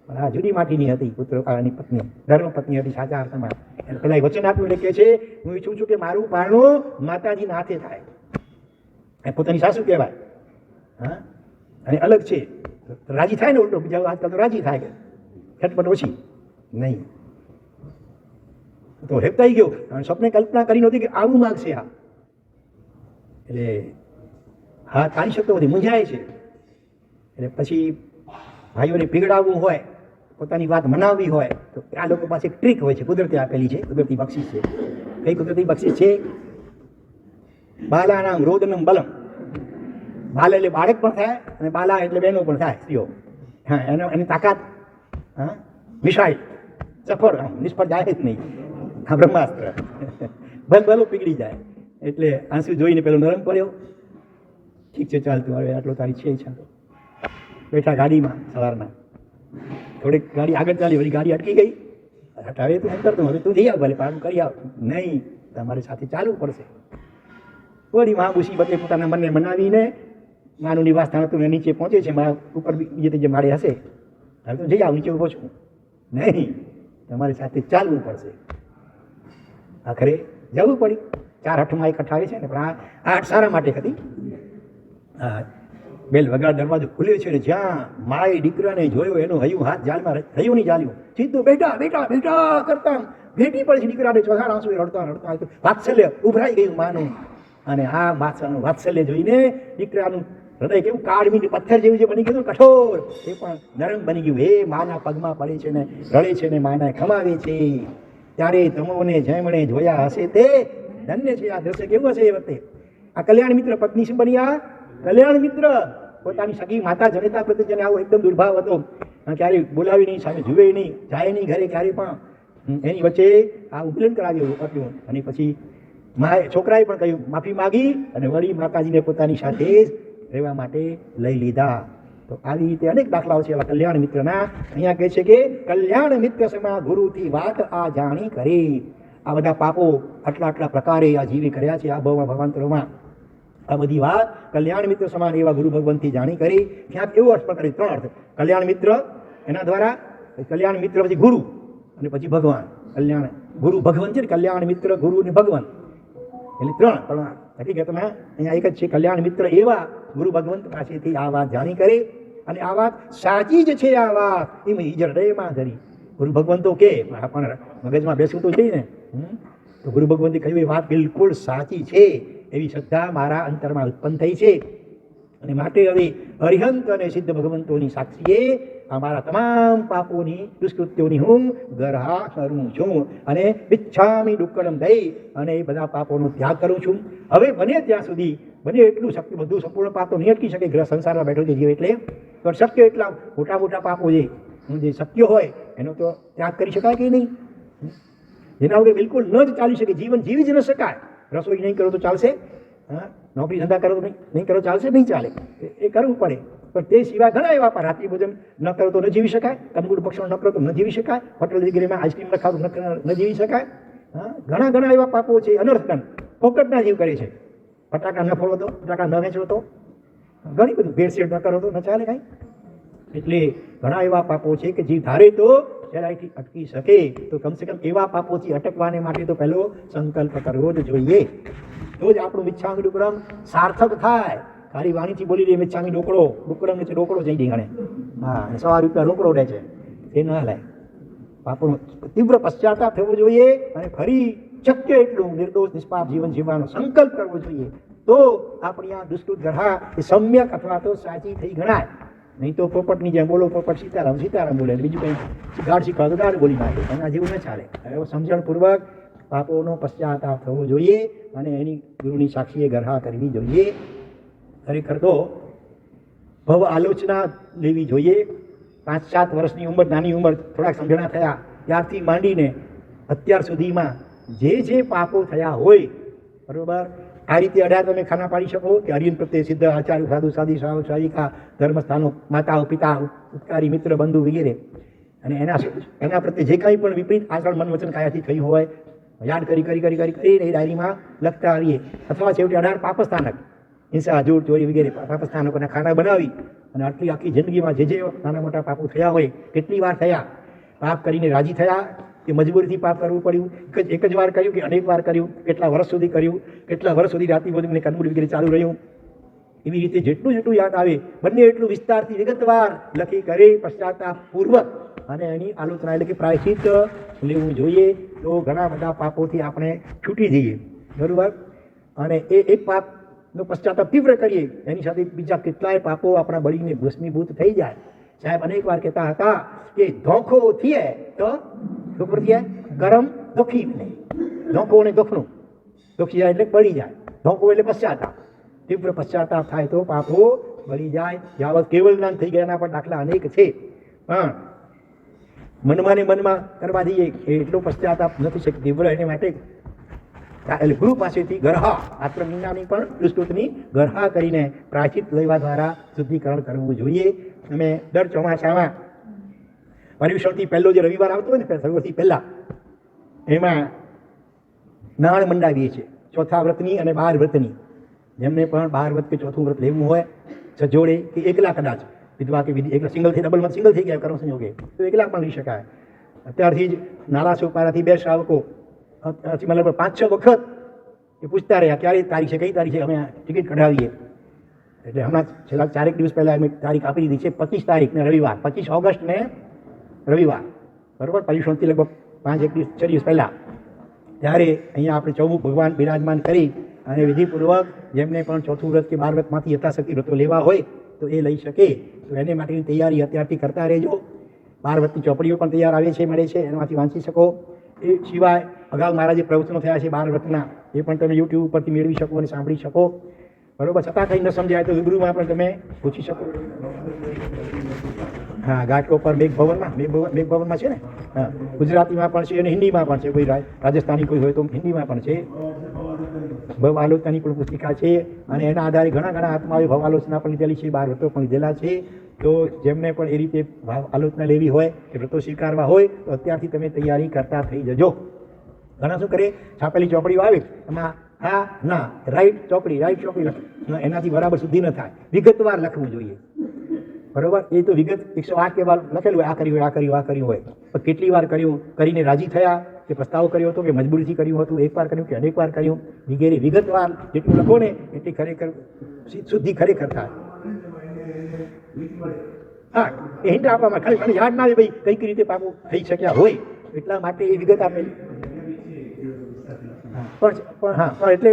પણ આ જુદી માટીની હતી પુત્રની પત્ની, ધર્મ પત્ની હતી સાચા અર્થમાં. એને પેલા વચન આપ્યું એટલે કે છે, હું ઈચ્છું છું કે મારું પારણું માતાજીના હાથે થાય. એ પોતાની સાસુ કહેવાય. હા, અને અલગ છે, રાજી થાય ને ઉલટો. બીજા આજકાલ તો રાજી થાય કે ખટપટ ઓછી નહીં. તો હેપતાઈ ગયો, અને સ્વપ્ને કલ્પના કરી નહોતી કે આવું માગશે આ. એટલે હા થાય શકતો નથી, મૂંઝાય છે. એટલે પછી ભાઈઓને પીગળાવવું હોય, પોતાની વાત મનાવવી હોય, તો આ લોકો પાસે એક ટ્રીક હોય છે, કુદરતે આપેલી છે, કુદરતી બક્ષિસ છે. કઈ કુદરતી બક્ષિસ છે? બાલાનામ રોદનમ બલમ. બાલા એટલે બાળક પણ થાય, અને બાલા એટલે બહેનો પણ થાય, સ્ત્રીઓ. હા, એની તાકાત, હા, મિસાઇલ સફળ, નિષ્ફળ જાય જ નહીં. હા, બ્રહ્માસ્ત્ર ભલો પીગળી જાય. એટલે આંસુ જોઈને પેલો નરમ પડ્યો, ઠીક છે ચાલતું, હવે આટલો તારી છે ઈચ્છા. બેઠા ગાડીમાં સવારના, થોડીક ગાડી આગળ ચાલી, વળી ગાડી અટકી ગઈ. હટાવે તું એમ કરતો, હવે તું જઈ આવ, ભલે પાછું કરી આવ. નહીં, તમારી સાથે ચાલવું પડશે. વળી મહામુસીબતે પોતાના મનને મનાવીને માનું નિવાસ સ્થાન હતું, નીચે પહોંચે છે, મારા ઉપર બીજે ત્રીજે માળે હશે. હવે તો જઈ આવ, નીચે ઊભો છું. નહીં, તમારી સાથે ચાલવું પડશે. આખરે જવું પડી. 4 હઠમાં એક અઠાવે છે ને, પણ આ 8 સારા માટે હતી. હા, બેલ વગાડ દરવાજો ખુલ્યો છે, ને જ્યાં માએ દીકરાને જોયો એનું હૈયું હાથ જાલમાં હૈયું નહીં જાલ્યું, સીધું બેટા બેટા બેટા કરતા ભેટી પડે છે દીકરાને. ચોથા આંસુ રડતા રડતા વાત્સલ્ય ઉભરાઈ ગયું માનું. અને આ બાદશાહનું વાત્સલ્ય જોઈને દીકરાનું હૃદય કેવું કાળમી પથ્થર જેવું જે બની ગયું, કઠોર, એ પણ નરમ બની ગયું. એ માના પગમાં પડે છે ને રડે છે ને માના ખમાવે છે. ત્યારે તમોને જેમણે જોયા હશે તે ધન્ય છે. આ દ્રશ્ય કેવું હશે એ વખતે? આ કલ્યાણ મિત્ર પત્ની શું બની? આ કલ્યાણ મિત્ર પોતાની સગી માતા જનેતા પ્રત્યે જેને આવો એકદમ દુર્ભાવ હતો, ક્યારેય બોલાવી નહીં, સામે જુએ નહીં, જાય નહીં ઘરે ક્યારે પણ, એની વચ્ચે આ ઉપલેન કરાવ્યું આપ્યું અને પછી છોકરાએ પણ કહ્યું માફી માગી અને વળી માતાજીને પોતાની સાથે જ રહેવા માટે લઈ લીધા. તો આવી રીતે અનેક દાખલાઓ છે એવા કલ્યાણ મિત્રના. અહીંયા કહે છે કે કલ્યાણ મિત્ર સમા ગુરુથી વાત આ જાણી કરી. આ બધા પાપો આટલા પ્રકારે આ જીવે કર્યા છે આ ભવાંતરોમાં, આ બધી વાત કલ્યાણ મિત્ર સમાન એવા ગુરુ ભગવંતથી જાણી કરી. ત્યાં એવો અર્થ પણ કર્યો, 3 અર્થ. કલ્યાણ મિત્ર એના દ્વારા, કલ્યાણ મિત્ર પછી ગુરુ અને પછી ભગવાન. કલ્યાણ ગુરુ ભગવાન છે ને, કલ્યાણ મિત્ર ગુરુ ને ભગવાન, એટલે 3. પણ હકીકતમાં અહીંયા એક જ છે, કલ્યાણ મિત્ર એવા ગુરુ ભગવંત પાસેથી આ વાત જાણી કરી અને આ વાત સાચી જ છે. આ વાત એમ હૃદયમાં ધરી. ગુરુ ભગવંતો કે પણ મગજમાં બેસવું તો છે ને. તો ગુરુ ભગવંતે કહ્યું એ વાત બિલકુલ સાચી છે, એવી શ્રદ્ધા મારા અંતરમાં ઉત્પન્ન થઈ છે અને માટે હવે અરિહંત અને સિદ્ધ ભગવંતોની સાક્ષીએ આ મારા તમામ પાપોની દુષ્કૃત્યોની હું ગરહા કરું છું અને બિચ્છામી ડુક્કડમ દઈ અને એ બધા પાપોનો ત્યાગ કરું છું. હવે બને ત્યાં સુધી બને એટલું શક્ય, બધું સંપૂર્ણ પાપ તો નહીં અટકી શકે, ગ્રહ સંસારમાં બેઠો છે જીવ એટલે, તો શક્ય એટલા મોટા પાપો જે શક્ય હોય એનો તો ત્યાગ કરી શકાય કે નહીં. જેના વગર બિલકુલ ન જ ચાલી શકે, જીવન જીવી જ ન શકાય. રસોઈ નહીં કરો તો ચાલશે, નોકરી ધંધા કરો તો નહીં કરો ચાલશે, નહીં ચાલે, એ કરવું પડે. પણ તે સિવાય ઘણા એવા પણ રાત્રિ ભોજન ન કરો તો ન જીવી શકાય, કંદમૂળ ભક્ષણ ન કરો તો ન જીવી શકાય, હોટલ વગેરેમાં આઈસ્ક્રીમ ન ખાવું ન જીવી શકાય. ઘણા એવા પાપો છે અનર્થન, ફોકટના જીવ કરે છે. ફટાકા ન ફોડો તો, ફટાકા ન વેચો તો, ઘણી બધું ભેળસેળ ન કરો તો ન ચાલે કાંઈ. એટલે ઘણા એવા પાપો છે કે જીવ ધારે તો સહેલાઈથી અટકી શકે. તો કમસે કમ એવા પાપોથી અટકવાને માટે તો પહેલો સંકલ્પ કરવો જ જોઈએ, તો જ આપણું મિચ્છામી ડુક્કડમ સાર્થક થાય. ખાલી વાણીથી બોલી દે મિચ્છામી ડુક્કડમ એટલે ડોકડો જઈ દે ગણે, હા, 100 રૂપિયા રોકડો રહે છે, એ ન હાલે. પાપોનો તીવ્ર પશ્ચાતાપ થવો જોઈએ અને ફરી શક્ય એટલું નિર્દોષ નિષ્પાપ જીવન જીવવાનો સંકલ્પ કરવો જોઈએ. તો આપણી આ દુષ્કૃત ગ્રહા એ સમ્યક અથવા તો સાચી થઈ ગણાય. નહીં તો પોપટની જેમ બોલો પોપટ સીતારામ બોલે, બીજું કંઈ ગાઢ શીખવા તો ગાઢ બોલી નાખે, એના જેવું ન ચાલે. હવે સમજણપૂર્વક પાપોનો પશ્ચાતાપ થવો જોઈએ અને એની ગુરુની સાક્ષીએ ગરહા કરવી જોઈએ. ખરેખર તો ભવ આલોચના લેવી જોઈએ. 5-7 વર્ષની ઉંમર, નાની ઉંમર, થોડાક સમજણા થયા ત્યારથી માંડીને અત્યાર સુધીમાં જે પાપો થયા હોય, બરોબર, આ રીતે 18 તમે ખાના પાડી શકો કે હરિયન પ્રત્યે સિદ્ધ આચાર્ય સાધુ સાધી શ્રાવક શ્રાવિકા ધર્મસ્થાનો માતાઓ પિતા ઉપકારી મિત્ર બંધુ વગેરે, અને એના પ્રત્યે જે કંઈ પણ વિપરીત આચરણ મન વચન કાયાથી થયું હોય યાદ કરી એ ડાયરીમાં લખતા આવીએ. અથવા છેવટે 18 પાપસ્થાનક, હિંસા, જૂઠ, ચોરી વગેરે પાપસ્થાનકોના ખાના બનાવી અને આટલી આખી જિંદગીમાં જે નાના મોટા પાપો થયા હોય, કેટલી વાર થયા, પાપ કરીને રાજી થયા કે મજબૂરીથી પાપ કરવું પડ્યું, એક જ વાર કર્યું કે અનેક વાર કર્યું, કેટલા વર્ષ સુધી કર્યું, કેટલા વર્ષ સુધી રાત્રિ ભોજન કંદમૂળ વગેરે ચાલુ રહ્યું. એવી રીતે જેટલું યાદ આવે બંને એટલું વિસ્તારથી વિગતવાર લખી કરી પશ્ચાતાપ પૂર્વક અને એની આલોચના એટલે કે પ્રાયશ્ચિત લેવું જોઈએ. તો ઘણા બધા પાપોથી આપણે છૂટી જઈએ, બરાબર. અને એ એક પાપનો પશ્ચાતાપ તીવ્ર કરીએ, એની સાથે બીજા કેટલાય પાપો આપણા બળીને ભસ્મીભૂત થઈ જાય. સાહેબ અનેક વાર કહેતા હતા કે ધોખો થયે તો શું થયે, કરમ દુઃખી નહીં. ધોખો અને દુઃખનું, દુઃખી જાય એટલે બળી જાય, ધોખો એટલે પશ્ચાતાપ. તીવ્ર પશ્ચાતાપ થાય તો પાપો બળી જાય. યાવત કેવલ જ્ઞાન થઈ ગયાના પણ દાખલા અનેક છે, પણ મનમાં ને મનમાં કરવા જઈએ એટલો પશ્ચાતાપ નથી શકે તીવ્ર. એને માટે એટલે ગુરુ પાસેથી ગરહા, આત્મનિંદાની પણ દુષ્કૃતની ગરહા કરીને પ્રાયશ્ચિત લેવા દ્વારા શુદ્ધિકરણ કરવું જોઈએ. અમે દર ચોમાસામાં પર્યુષણથી પહેલો જે રવિવાર આવતો હોય ને, સર્વથી પહેલા એમાં નાણ મંડાવીએ છીએ, ચોથા વ્રતની અને 12 વ્રતની. જેમને પણ 12 વ્રત કે ચોથું વ્રત લેવું હોય, સજોડે કે એકલા, કદાચ વિધવા કે એકલા સિંગલ થઈ ગયા કર્મ સંયોગે, તો એકલા પણ લઈ શકાય. અત્યારથી જ નારા સોપારાથી 2 શ્રાવકો મતલબ 5-6 વખત એ પૂછતા રહ્યા ક્યારે તારીખ છે, કઈ તારીખ છે, અમે ટિકિટ કઢાવીએ. એટલે હમણાં છેલ્લા 4 દિવસ પહેલાં અમે તારીખ આપી દીધી છે, 25 તારીખને રવિવાર, 25 ઓગસ્ટને રવિવાર, બરાબર. પર્યુષણથી લગભગ 5-6 દિવસ પહેલાં. ત્યારે અહીંયા આપણે ચૌમુખ ભગવાન બિરાજમાન કરી અને વિધિપૂર્વક જેમને પણ ચોથું વ્રત કે 12 વ્રતમાંથી યથાશક્તિ વ્રતો લેવા હોય તો એ લઈ શકે. તો એને માટેની તૈયારી અત્યારથી કરતા રહેજો. 12 વ્રતની ચોપડીઓ પણ તૈયાર આવે છે, મળે છે, એમાંથી વાંચી શકો. એ સિવાય અગાઉ મારા જે પ્રવચનો થયા છે 12 વ્રતના, એ પણ તમે યુટ્યુબ પરથી મેળવી શકો અને સાંભળી શકો, બરાબર. છતાં કંઈ ન સમજાય તો રૂબરૂમાં પણ તમે પૂછી શકો. હા, ઘાટકો પર મેઘ ભવનમાં છે ને, હા, ગુજરાતીમાં પણ છે અને હિન્દીમાં પણ છે. કોઈ રાજસ્થાની કોઈ હોય તો હિન્દીમાં પણ છે. ભવ આલોચનાની પણ પુસ્તિકા છે અને એના આધારે ઘણા આત્માઓએ ભવ આલોચના પણ લીધેલી છે, 12 વ્રતો પણ લીધેલા છે. તો જેમને પણ એ રીતે ભાવ આલોચના લેવી હોય કે વ્રતો સ્વીકારવા હોય તો અત્યારથી તમે તૈયારી કરતા થઈ જજો. ઘણા શું કરે, છાપેલી ચોપડીઓ આવે એમાં હા ના રાઈટ ચોપડી લખે, એનાથી બરાબર શુદ્ધિ ન થાય. વિગતવાર લખવું જોઈએ, બરોબર. એ તો વિગત 108 કે વાર લખેલું હોય, આ કર્યું હોય, પણ કેટલી વાર કર્યું, કરીને રાજી થયા કે પસ્તાવો કર્યો હતો કે મજબૂરીથી કર્યું હતું, એક વાર કર્યું કે અનેક વાર કર્યું, વગેરે વિગતવાર જેટલું લખો ને એટલી ખરેખર શુદ્ધિ ખરેખર થાય. હા, એ હિન્ટ આપવામાં ખાલી મને યાદ ના આવે ભાઈ કઈ રીતે પાકું થઈ શક્યા હોય એટલા માટે એ વિગત આપેલી. પણ એટલે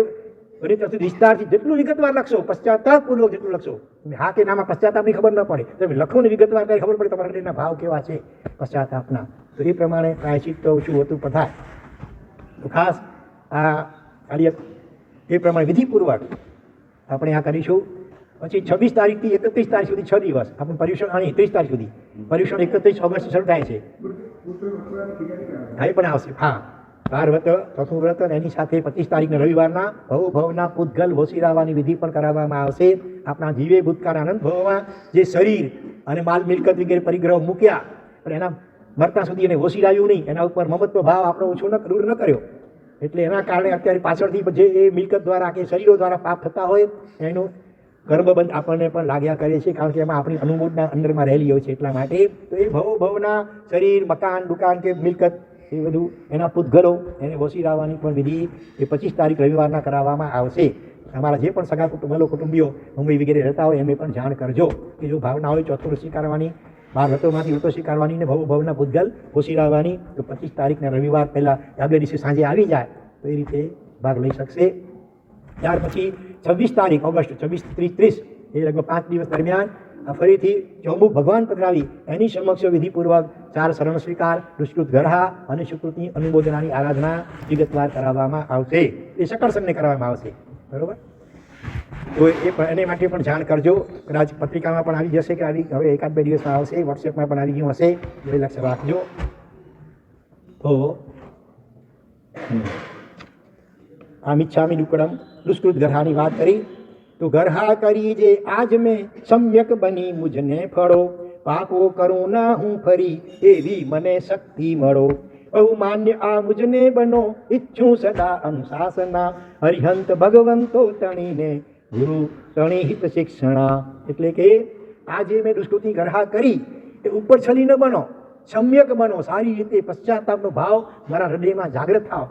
બધી તરફથી વિસ્તારથી જેટલું વિગતવાર લખશો, પશ્ચાતાપપૂર્વક જેટલું લખશો, હા કે નામાં પશ્ચાતાપની ખબર ન પડે, તમે લખો ને વિગતવાર ત્યારે ખબર પડે તમારા હૃદયના ભાવ કેવા છે પશ્ચાતાપના. તો એ પ્રમાણે પ્રાયશ્ચિત તો શું હતું પધાર. તો ખાસ આ કાર્ય એ પ્રમાણે વિધિપૂર્વક આપણે આ કરીશું. પછી 26 તારીખથી 31 તારીખ સુધી 6 દિવસ આપણે પર્યુષણ, અને 30 તારીખ સુધી પર્યુષણ 31 ઓગસ્ટ શરૂ થાય છે. હા, પણ આવશે. હા, 12 વ્રત, ચોથું વ્રત અને એની સાથે 25 તારીખના રવિવારના ભવના પૂતગલ વોશીરાવાની વિધિ પણ કરાવવામાં આવશે. આપણા જીવે ભૂતકાળ આનંદ ભવમાં જે શરીર અને માલ મિલકત વગેરે પરિગ્રહ મૂક્યા પણ એના મરતા સુધી એને વોશીરાયું નહીં, એના ઉપર મમત્વ ભાવ આપણો ઓછો દૂર ન કર્યો, એટલે એના કારણે અત્યારે પાછળથી જે એ મિલકત દ્વારા કે શરીરો દ્વારા પાપ થતા હોય એનું ગર્ભબંધ આપણને પણ લાગ્યા કરે છે, કારણ કે એમાં આપણી અનુમોદના અંદરમાં રહેલી હોય છે. એટલા માટે તો એ ભવના શરીર, મકાન, દુકાન કે મિલકત એ બધું એના પૂતગલો એને વોશીરાવાની પણ વિધિ એ 25 તારીખ રવિવારના કરાવવામાં આવશે. અમારા જે પણ સગા કુટુંબીઓ મુંબઈ વગેરે રહેતા હોય એમને પણ જાણ કરજો કે જો ભાવના હોય ચોથું વ્રત સ્વીકારવાની, 12 વ્રતોમાંથી વ્રતો સ્વીકારવાની ને ભવના પૂતગલ વોશીરાવાની, તો 25 તારીખના રવિવાર પહેલાં આગલે દિવસે સાંજે આવી જાય તો એ રીતે ભાગ લઈ શકશે. ત્યાર પછી 26 તારીખ ઓગસ્ટ 26, 30 એ લગભગ 5 દિવસ દરમિયાન ફરીથી ચોમુખ ભગવાન પધરાવી એની સમક્ષ વિધિપૂર્વક 4 શરણ સ્વીકાર, દુષ્કૃત ગરહા અને સુકૃતિ અનુમોદનાની આરાધના વિગતવાર કરાવવામાં આવશે. એ સકળ સંઘને કરવામાં આવશે, બરોબર. તો એને માટે પણ જાણ કરજો. કદાચ પત્રિકામાં પણ આવી જશે કે આવી હવે 1-2 દિવસમાં આવશે, વોટ્સએપમાં પણ આવી ગયું હશે, એ લક્ષ્ય રાખજો. તો આ મિચ્છામી દુક્કડમ દુષ્કૃત ગરહાની વાત કરી. તો ગરહા કરી જે આજ મેં સમ્યક બની મુજને ફળો, પાપો કરું ના હું ફરી એવી મને શક્તિ મળો. બહુ માન્ય આ મુજને બનો ઈચ્છું સદા અનુશાસના, હરિહંત ભગવંતો તણીને ગુરુ તણી હિત શિક્ષણા. એટલે કે આજે મેં દુષ્કૃતિ ગરહા કરી એ ઉપર છલી ન બનો, સમ્યક બનો, સારી રીતે પશ્ચાતાપનો ભાવ મારા હૃદયમાં જાગૃત થાવ,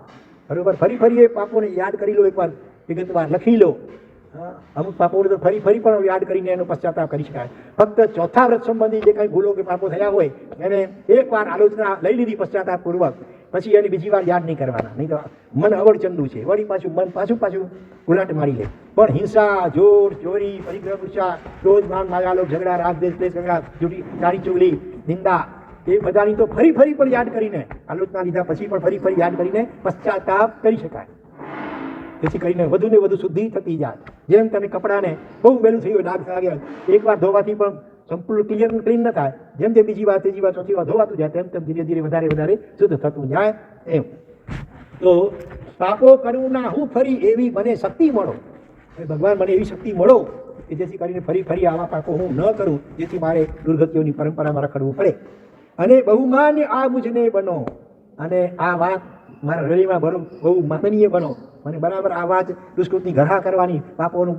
બરોબર. ફરી એ પાપોને યાદ કરી લો, એકવાર વિગતવાર લખી લો. અમુક પાપોને તો ફરી પણ યાદ કરીને એનો પશ્ચાતાપ કરી શકાય. ફક્ત ચોથા વ્રત સંબંધી જે કંઈ ભૂલો કે પાપો થયા હોય એને એકવાર આલોચના લઈ લીધી પશ્ચાતાપપૂર્વક, પછી એની બીજી વાર યાદ નહીં કરવાના, નહીં તો મન અવળચંદુ છે, વળી પાછું મન પાછું ગુલાટ મારી લે. પણ હિંસા, જોર, ચોરી, પરિગ્રહ, ગુસ્સા, ક્રોધ, માન, માયાલોભ, ઝઘડા, રાગ, દ્વેષ, ક્લેશ, કંગાળ, જૂઠી, ચારી ચુગલી, નિંદા, એ બધાની તો ફરી પણ યાદ કરીને, આલોચના લીધા પછી પણ ફરી યાદ કરીને પશ્ચાતાપ કરી શકાય. જેથી કરીને વધુ ને વધુ શુદ્ધિ થતી જાય. જેમ તમે કપડાને બહુ મેલું થયું ડાઘ થઈ ગયા, એકવાર ધોવાથી પણ સંપૂર્ણ ક્લીન ન થાય, જેમ બીજી વાર, ત્રીજી વાર, ચોથી વાર ધોવાતું જાય તેમ ધીરે વધારે શુદ્ધ થતું જાય. એમ તો પાપો કરું ના હું ફરી એવી મને શક્તિ મળો, ભગવાન મને એવી શક્તિ મળો કે જેથી કરીને ફરી આવા પાપો હું ન કરું, જેથી મારે દુર્ગતિઓની પરંપરામાં રખડવું પડે. અને બહુમાન્ય આ મુજને બનો, અને આ વાત મારા હૃદયમાં બહુ માનનીય બનો, મને બરાબર આ વાત દુષ્કૃતની ગરહા કરવાની, પાપોનું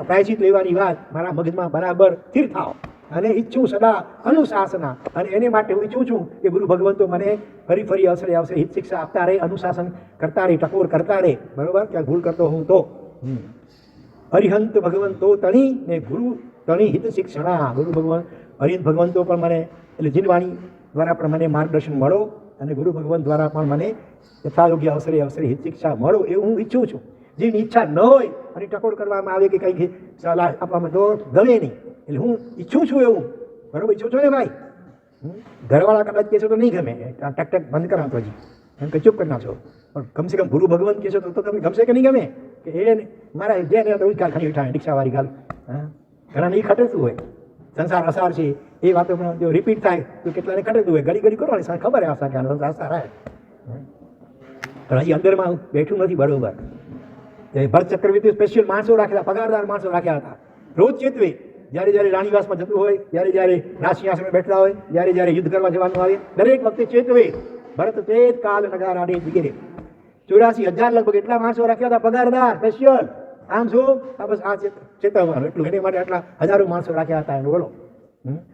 પ્રાયશ્ચિત લેવાની વાત મારા મગજમાં બરાબર સ્થિર થાવ. અને ઈચ્છું સદા અનુશાસના, અને એને માટે હું ઈચ્છું છું કે ગુરુ ભગવંતો મને ફરી અવસરે હિત શિક્ષા આપતા રહે, અનુશાસન કરતા રહે, ટકોર કરતા રહે, બરોબર. ક્યાં ભૂલ કરતો હું તો હરિહંત ભગવંતો તણી ને ગુરુ તણી હિત શિક્ષણા. ગુરુ ભગવાન હરિહંત ભગવંતો પણ મને એટલે જીનવાણી દ્વારા પણ મને માર્ગદર્શન મળો, અને ગુરુ ભગવાન દ્વારા પણ મને યથાયોગ્ય અવસરે હિત શિક્ષા મળો, એવું હું ઈચ્છું છું. જેની ઈચ્છા ન હોય અને ટકોર કરવામાં આવે કે કંઈક સલાહ આપવામાં તો ગમે નહીં, એટલે હું ઈચ્છું છું એવું, બરોબર. ઈચ્છું છો ને ભાઈ? ઘરવાળા કદાચ કહેશો તો નહીં ગમે, ટક બંધ કરાવતો હજી એમ કે ચૂપ કરી નાખો, પણ કમસે કમ ગુરુ ભગવાન કહેશો તો તમને ગમશે કે નહીં ગમે? કે એ મારા જે તો ખાલી ઉઠાવે રિક્ષાવાળી ગાલ, ઘણા નહીં ખટરતું હોય, સંસાર અસાર છે એ વાતો પણ જો રિપીટ થાય તો કેટલાને ખટકતું હોય, ઘડી ઘડી કરો ને ખબર હશે કે આનો સંસાર અસાર આવે, પણ હજી અંદરમાં બેઠું નથી બરોબર. ભરત ચક્રવર્તી સ્પેશિયલ માણસો રાખ્યા, પગારદાર માણસો રાખ્યા હતા, રોજ ચેતવે. જ્યારે જ્યારે રાણીવાસમાં જતું હોય, જ્યારે જ્યારે રાજસિંહાસને બેઠતા હોય, જ્યારે જ્યારે યુદ્ધ કરવા જવાનું આવે, દરેક વખતે ચેતવે. ભરત ચેત કાલ નગારા ડે વગેરે 84,000 લગભગ એટલા માણસો રાખ્યા હતા પગારદાર સ્પેશિયલ. આમ શું આ બસ આ ચેતવવાનું એટલું, એને માટે આટલા હજારો માણસો રાખ્યા હતા એનું બોલો.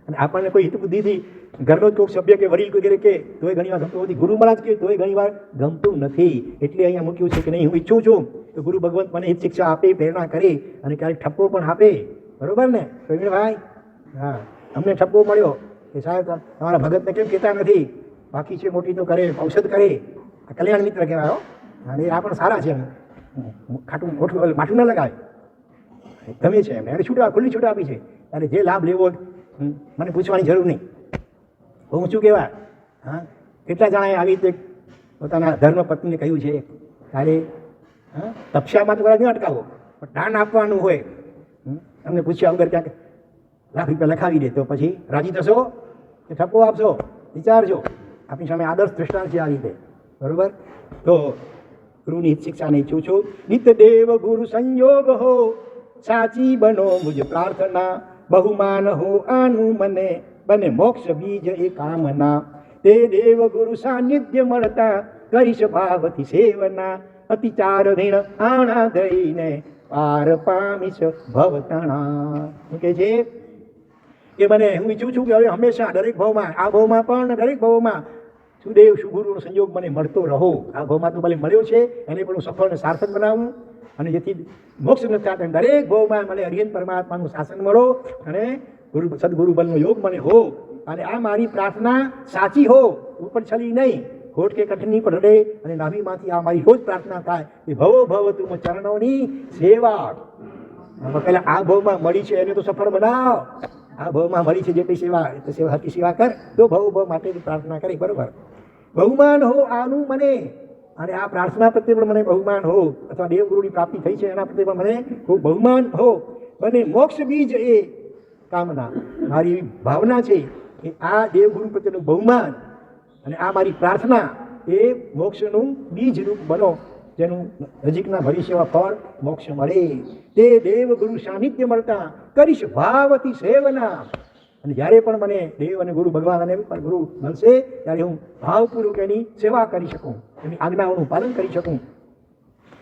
અને આપણને કોઈ હિત બુદ્ધિથી ઘરનો જ કોઈ સભ્ય કે વડીલ વગેરે કે તોય ઘણી વાર ગમતું નથી, ગુરુ મહારાજ કે તોય ઘણી વાર ગમતું નથી. એટલે અહીંયા મૂક્યું છે કે નહીં, હું ઈચ્છું છું કે ગુરુ ભગવંત મને હિત શિક્ષા આપે, પ્રેરણા કરે અને ક્યારેક ઠપકો પણ આપે. બરોબર ને પ્રવીણભાઈ? હા, અમને ઠપકો મળ્યો કે સાહેબ તમારા ભગતને કેમ કહેતા નથી, બાકી છે મોટી તો કરે, ઔષધ કરે. આ કલ્યાણ મિત્ર કહેવાય. અને આ પણ સારા છે, ખાટું મોટું માઠું ન લગાવે, ગમે છે એમને, એને છૂટ ખુલ્લી છૂટ આપી છે. અને જે લાભ લેવો મને પૂછવાની જરૂર નહીં, હું શું કહેવાય. હા, કેટલા જણાએ આવી રીતે પોતાના ધર્મ પત્નીને કહ્યું છે તારે તપસ્યામાં તો નહીં અટકાવો, પણ દાન આપવાનું હોય, તમને પૂછ્યા વગર ક્યાંક લાખ રૂપિયા લખાવી દે તો પછી રાજી થશો કે ઠપકો આપશો? વિચારજો. આપણી સામે આદર્શ દ્રષ્ટાંત છે આ રીતે. બરોબર? તો ગુરુની શિક્ષાને ઈચ્છું છું. નિત્ય દેવ ગુરુ સંયોગ હો, સાચી બનો મુજ પ્રાર્થના, બહુમાન હો આનું મને, બને મોક્ષ બીજ એ કામના. તે દેવ ગુરુ સાનિધ્ય મળતા, કરીશ ભાવથી સેવના, અતિચાર ઋણ આણા દઈને, પાર પામીશ ભવતણા. શું કહે છે કે મને હું ઈચ્છું છું કે હવે હંમેશા દરેક ભાવમાં, આ ભાવમાં પણ દરેક ભાવમાં સુદેવ સુગુરુનો સંયોગ મને મળતો રહો. આ ભાવમાં તો ભલે મળ્યો છે એને પણ હું સફળ અને સાર્થક બનાવું, અને જેથી મોક્ષ નથી થતા દરેક ભાવમાં મને હરિયન પરમાત્માનું શાસન મળો અને સદગુરુ બલનો યોગ મને હો. અને આ મારી પ્રાર્થના સાચી હો, ઉપર છલી નહીં, હોઠ કે કઠની પર રડે અને નાભીમાંથી આ મારી રોજ પ્રાર્થના થાય કે ભવો ભવ તુમ ચરણોની સેવા. પહેલા આ ભાવમાં મળી છે એને તો સફળ બનાવ. આ ભાવમાં મળી છે જેટલી સેવા તો સેવા હતી સેવા કર, તો ભવ ભવ માટેની પ્રાર્થના કરી. બરોબર? બહુમાન હો આનું મને, અને આ પ્રાર્થના પ્રત્યે પણ મને બહુમાન હો, અથવા દેવગુરુની પ્રાપ્તિ થઈ છે એના પ્રત્યે પણ મને ખૂબ બહુમાન હો. મને મોક્ષ બીજ એ કામના. મારી એવી ભાવના છે કે આ દેવગુરુ પ્રત્યેનું બહુમાન અને આ મારી પ્રાર્થના એ મોક્ષનું બીજ રૂપ બનો, જેનું નજીકના ભવિષ્યમાં ફળ મોક્ષ મળે. તે દેવગુરુ સાનિધ્ય મળતા, કરીશ ભાવથી સેવના. અને જ્યારે પણ મને દેવ અને ગુરુ ભગવાન અને ગુરુ મળશે ત્યારે હું ભાવપૂર્વક એની સેવા કરી શકું, એની આજ્ઞાઓનું પાલન કરી શકું.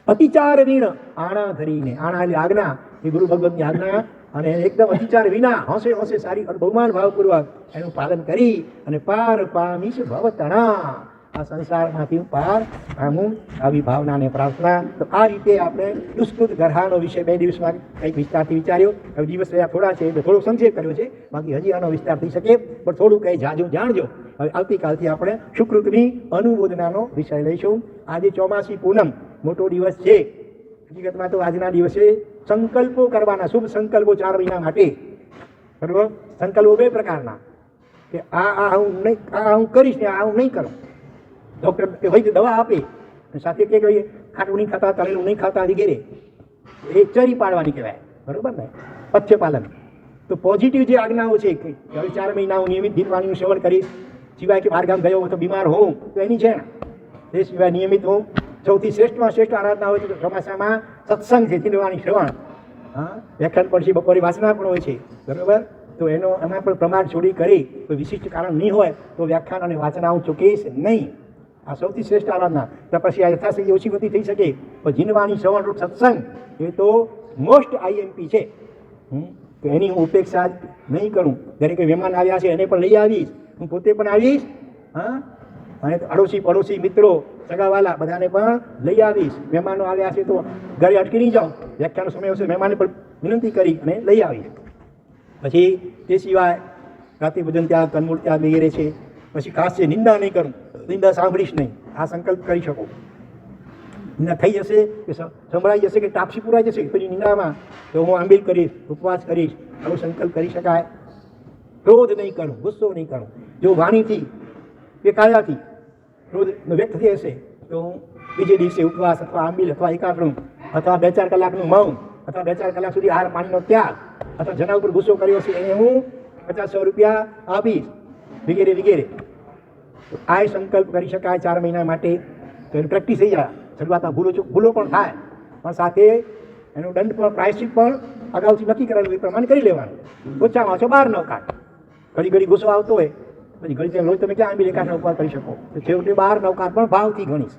અતિચાર ઋણ આણા ધરીને, આણા એટલે આજ્ઞા, એ ગુરુ ભગવતની આજ્ઞા, અને એકદમ અતિચાર વિના હોંશે હોંશે સારી બહુમાન ભાવપૂર્વક એનું પાલન કરી અને પાર પામીશ ભવતણા. આ સંસારમાંથી પાર પામું, આવી ભાવનાને પ્રાર્થના. તો આ રીતે આપણે દુષ્કૃત ગ્રહાનો વિષય 2 દિવસમાં કંઈક વિસ્તારથી વિચાર્યો. હવે દિવસ રહ્યા થોડા છે એટલે થોડો સંક્ષેપ કર્યો છે, બાકી હજી આનો વિસ્તાર થઈ શકે, પણ થોડું કંઈ જાજુ જાણજો. હવે આવતીકાલથી આપણે સુકૃતની અનુમોદનાનો વિષય લઈશું. આજે ચોમાસી પૂનમ, મોટો દિવસ છે. હકીકતમાં તો આજના દિવસે સંકલ્પો કરવાના, શુભ સંકલ્પો 4 મહિના માટે. બરાબર? સંકલ્પો 2 પ્રકારના, કે આ હું કરીશ ને આ હું નહીં કરું. ડૉક્ટર કે ભાઈ દવા આપે સાથે કે ખાટું નહીં ખાતા, તળેલું નહીં ખાતા વગેરે, એ ચરી પાડવાની કહેવાય. બરોબર ને? પથ્ય પાલન. તો પોઝિટિવ જે આજ્ઞાઓ છે કે હવે 4 મહિના હું નિયમિત પાણીનું સેવન કરીશ, સિવાય કે બહારગામ ગયો તો બીમાર હોઉં તો એની છે. એ સિવાય નિયમિત હું સૌથી શ્રેષ્ઠમાં શ્રેષ્ઠ આરાધના હોય તો ચોમાસામાં સત્સંગ છે, ચીંડવાની શ્રવણ, હા, વ્યાખ્યાન પણ છે, બપોરે વાસના પણ હોય છે. બરાબર? તો એમાં પણ પ્રમાણ છોડી કરી કોઈ વિશિષ્ટ કારણ નહીં હોય તો વ્યાખ્યાન અને વાંચના હું ચૂકીશ નહીં. આ સૌથી શ્રેષ્ઠ આરાધના. તો પછી આ યથાશક્તિ ઓછી વધી થઈ શકે, પણ જીનવાણી શ્રવણ રૂપ સત્સંગ એ તો મોસ્ટ IMP છે. તો એની હું ઉપેક્ષા નહીં કરું. દરેક મહેમાન આવ્યા છે એને પણ લઈ આવીશ, હું પોતે પણ આવીશ, હા, અને અડોશી પડોશી મિત્રો સગાવાલા બધાને પણ લઈ આવીશ. મહેમાનો આવ્યા છે તો ઘરે અટકી નહીં જાઉં, વ્યાખ્યાનો સમય હશે મહેમાનને પણ વિનંતી કરી અને લઈ આવીશ. પછી તે સિવાય રાત્રિ ભોજન ત્યાં કનમૂળ ત્યાં વગેરે છે. પછી ખાસ છે નિંદા નહીં કરું, નિંદા સાંભળીશ નહીં. આ સંકલ્પ કરી શકો. નિંદા થઈ જશે કે સંભળાઈ જશે કે ટાપસી પુરાઈ જશે પછી નિંદામાં, તો હું આંબીલ કરીશ, ઉપવાસ કરીશ, આવો સંકલ્પ કરી શકાય. ક્રોધ નહીં કરું, ગુસ્સો નહીં કરું. જો વાણીથી કે કાયાથી ક્રોધ વ્યક્ત થઈ હશે તો હું બીજે દિવસે ઉપવાસ અથવા આંબીલ અથવા એકાગ્રમ અથવા 2-4 કલાકનું મૌન અથવા 2-4 કલાક સુધી આહાર પાણીનો ત્યાગ, અથવા જેના ઉપર ગુસ્સો કર્યો છે એને હું 50-100 રૂપિયા આપીશ, વગેરે વગેરે. આ સંકલ્પ કરી શકાય 4 મહિના માટે. તો એની પ્રેક્ટિસ થઈ જાય. શરૂઆતમાં ભૂલો પણ થાય, પણ સાથે એનો દંડ પણ, પ્રાયશ્ચિત પણ અગાઉથી નક્કી કરેલું એ પ્રમાણે કરી લેવાનું. ઓછામાં ઓછો 12 નવકાર. ઘડી ઘડી ગુસ્સો આવતો હોય પછી ઘડી ત્યાં રોજ તમે ક્યાં આંબી એકાદ નવકાર કરી શકો? તો છેવટે 12 નવકાર પણ ભાવથી ગણીશ.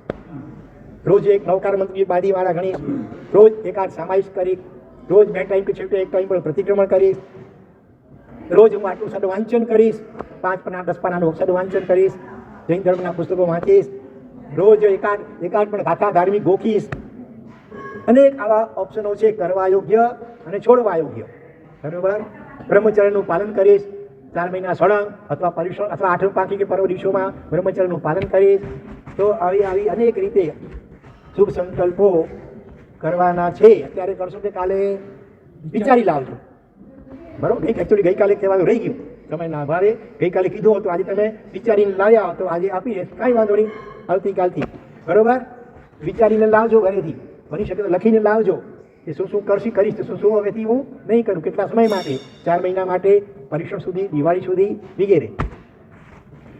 રોજ એક નવકાર મંત્રી બાદીવાળા ગણીશ, રોજ એકાદ સામાયિક કરીશ, રોજ 2 ટાઈમ કે છેવટે 1 ટાઈમ પણ પ્રતિક્રમણ કરીશ, રોજ હું આટલું સદવાંચન કરીશ, 5 પાના 10 પાનાનું સદવાંચન કરીશ, જૈન ધર્મના પુસ્તકો વાંચીશ, રોજ એકાદ પણ ગાથા ધાર્મિક ગોખીશ. અનેક આવા ઓપ્શનો છે કરવા યોગ્ય અને છોડવા યોગ્ય. બરાબર. બ્રહ્મચર્યનું પાલન કરીશ 4 મહિના સળંગ, અથવા પરિશ્રમ, અથવા 8 પાંખી કે પર્વ દિવસોમાં બ્રહ્મચર્યનું પાલન કરીશ. તો આવી અનેક રીતે શુભ સંકલ્પો કરવાના છે. અત્યારે કરશો કે કાલે વિચારી લાવજો. બરાબર. એકચ્યુઅલી ગઈકાલે કહેવાનું રહી ગયું, સમયના અભાવે ગઈકાલે કીધું હતું, આજે તમે વિચારીને લાવ્યા તો આજે આપીએ, કાંઈ વાંધો નહીં, આવતીકાલથી. બરાબર. વિચારીને લાવજો ઘરેથી, બની શકે તો લખીને લાવજો કે શું શું કરીશ, તો શું શું હવેથી હું નહીં કરું, કેટલા સમય માટે, 4 મહિના માટે, પરીક્ષણ સુધી, દિવાળી સુધી વગેરે.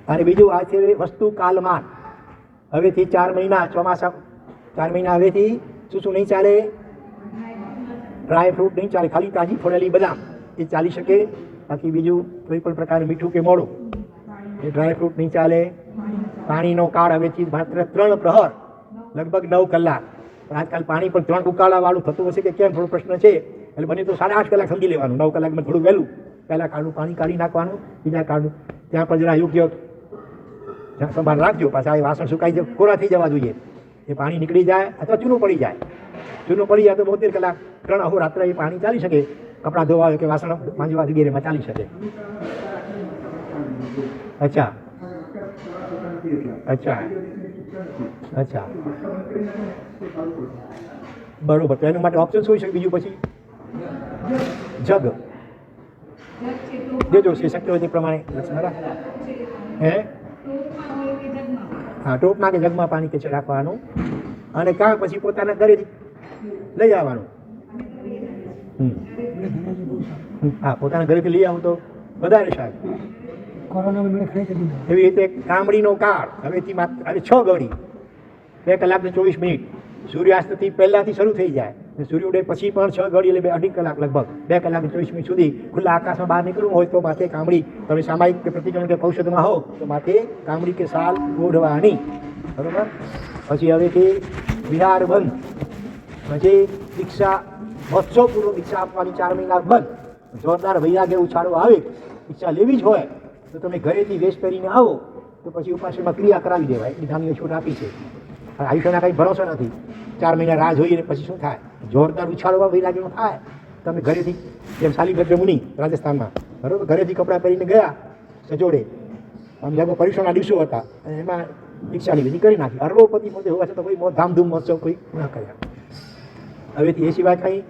અને બીજું આ છે વસ્તુ કાલમાન. હવેથી 4 મહિના, ચોમાસા 4 મહિના હવેથી શું શું નહીં ચાલે? ડ્રાય ફ્રૂટ નહીં ચાલે, ખાલી તાજી ફોડેલી બદામ એ ચાલી શકે. બાકી બીજું કોઈ પણ પ્રકારનું મીઠું કે મોડું એ ડ્રાય ફ્રૂટ નહીં ચાલે. પાણીનો કાળ હવેથી માત્ર 3 પ્રહર, લગભગ 9 કલાક. આજકાલ પાણી પણ 3 ઉકાળાવાળું થતું હશે કે કેમ, થોડો પ્રશ્ન છે. એટલે બને તો 8.5 કલાક સમજી લેવાનું. 9 કલાકમાં થોડું વહેલું પહેલા કાળનું પાણી કાઢી નાખવાનું, બીજા કાળનું ત્યાં પણ જરા યોગ્ય સંભાળ રાખજો. પાછા એ વાસણ સુકાઈ જાય, કોરા થઈ જવા જોઈએ. એ પાણી નીકળી જાય અથવા ચૂનું પડી જાય. ચૂનું પડી જાય તો 72 કલાક, 3 અહોરાત્ર એ પાણી ચાલી શકે. કપડાં ધોવા કે વાસણ માંજવા વગેરેમાં ચાલી શકે. અચ્છા અચ્છા અચ્છા, બરોબર. તો એના માટે ઓપ્શન શું છે બીજું? પછી જગ દેજો, શક્ય હોય તે પ્રમાણે. હે, હા, ટોપમાં કે જગમાં પાણી કે છે રાખવાનું. અને કાં પછી પોતાના ઘરેથી લઈ આવવાનું. હા, પોતાના ઘરેથી લઈ આવું તો વધારે સારું. એવી રીતે કામડીનો કાળ હવેથી માત્ર 6 ઘડી, 2 કલાક ને 24 મિનિટ. સૂર્યાસ્તથી પહેલાથી શરૂ થઈ જાય, સૂર્યોદય પછી પણ 6 ઘડી, એટલે 2.5 કલાક, લગભગ 2 કલાક ને 24 મિનિટ સુધી ખુલ્લા આકાશમાં બહાર નીકળવું હોય તો માથે કામડી, તમે સામાયિક કે પ્રતિક્રમણ કે ઔષધમાં હો તો માથે કામડી કે સાલ ઓઢવાની. બરોબર. પછી હવેથી વિહાર બંધ, પછી દીક્ષા મહોત્સવપૂર્વક દીક્ષા આપવાની 4 મહિના બંધ. જોરદાર વૈરાગ્ય ઉછાળો આવે, દીક્ષા લેવી જ હોય તો તમે ઘરેથી વેશ પહેરીને આવો તો પછી ઉપાસમાં ક્રિયા કરાવી દેવાય. એટલી ધામીઓ છૂટ આપી છે. આયુષ્યના કંઈ ભરોસો નથી. 4 મહિના રાહ જોઈએ પછી શું થાય? જોરદાર ઉછાળવા વૈરાગ્યનો થાય. તમે ઘરેથી, જેમ શાલિભદ્ર મુનિ રાજસ્થાનમાં, બરોબર, ઘરેથી કપડાં પહેરીને ગયા સજોડે, આમ લગભગ પરીક્ષણના દિવસો હતા, અને એમાં દીક્ષાની વિધિ કરી નાખી. અરબોપતિ પોતે હોવા છતાં કોઈ ધામધૂમ મહોત્સવ કોઈ ના કર્યા. હવેથી એ સિવાય કંઈ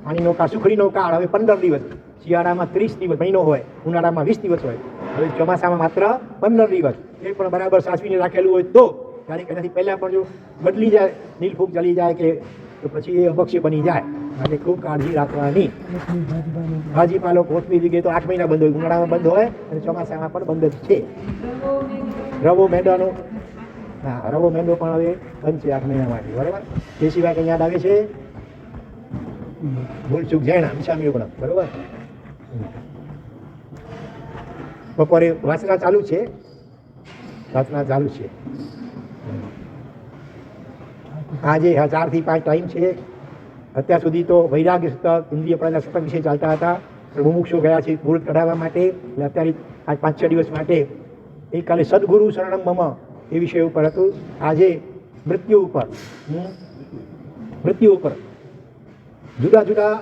પાણીનો કાળ, સુખડીનો કાળ હવે 15 દિવસ. શિયાળામાં 30 દિવસ મહિનો હોય, ઉનાળામાં 20 દિવસ હોય. હવે ચોમાસામાં માત્ર 15 દિવસ. એ પણ બરાબર સાચવીને રાખેલું હોય તો, કારણ કે એનાથી પહેલાં પણ જો બદલી જાય, નીલફૂગ ચલી જાય કે તો પછી એ અભક્ષ્ય બની જાય. માટે ખૂબ કાળજી રાખવાની. ભાજીપાલો, કોથમીર વગેરે તો 8 મહિના બંધ હોય, ઉનાળામાં બંધ હોય અને ચોમાસામાં પણ બંધ જ છે. રવો મેંદાનો, હા, રવો મેંદો પણ હવે બંધ છે 8 મહિના માટે. બરાબર. એ સિવાય કંઈ યાદ આવે છે? ભૂલચૂક જૈના વિષામીઓ પણ. બરાબર. બપોરે વાસણા ચાલુ છે, વાસણા ચાલુ છે. આજે 4 થી 5 ટાઈમ છે. અત્યાર સુધી તો વૈરાગ્ય સતક, ઇન્દ્રિય પ્રજ્ઞા સતક વિશે ચાલતા હતા. મુમુક્ષો ગયા છે મુહૂર્ત કઢાવવા માટે. એટલે અત્યારે આજ 5-6 દિવસ માટે ગઈકાલે સદગુરુ શરણમ મમ એ વિષય ઉપર હતું. આજે મૃત્યુ ઉપર જુદા જુદા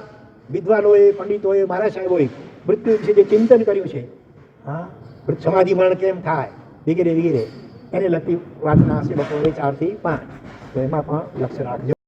વિદ્વાનોએ, પંડિતોએ, મહારાજ સાહેબોએ મૃત્યુ વિશે જે ચિંતન કર્યું છે, હા, સમાધિ મરણ કેમ થાય વગેરે વગેરે, એને લગતી વાતના હશે બપોરે 4 થી 5. તો એમાં પણ લક્ષ્ય રાખજો.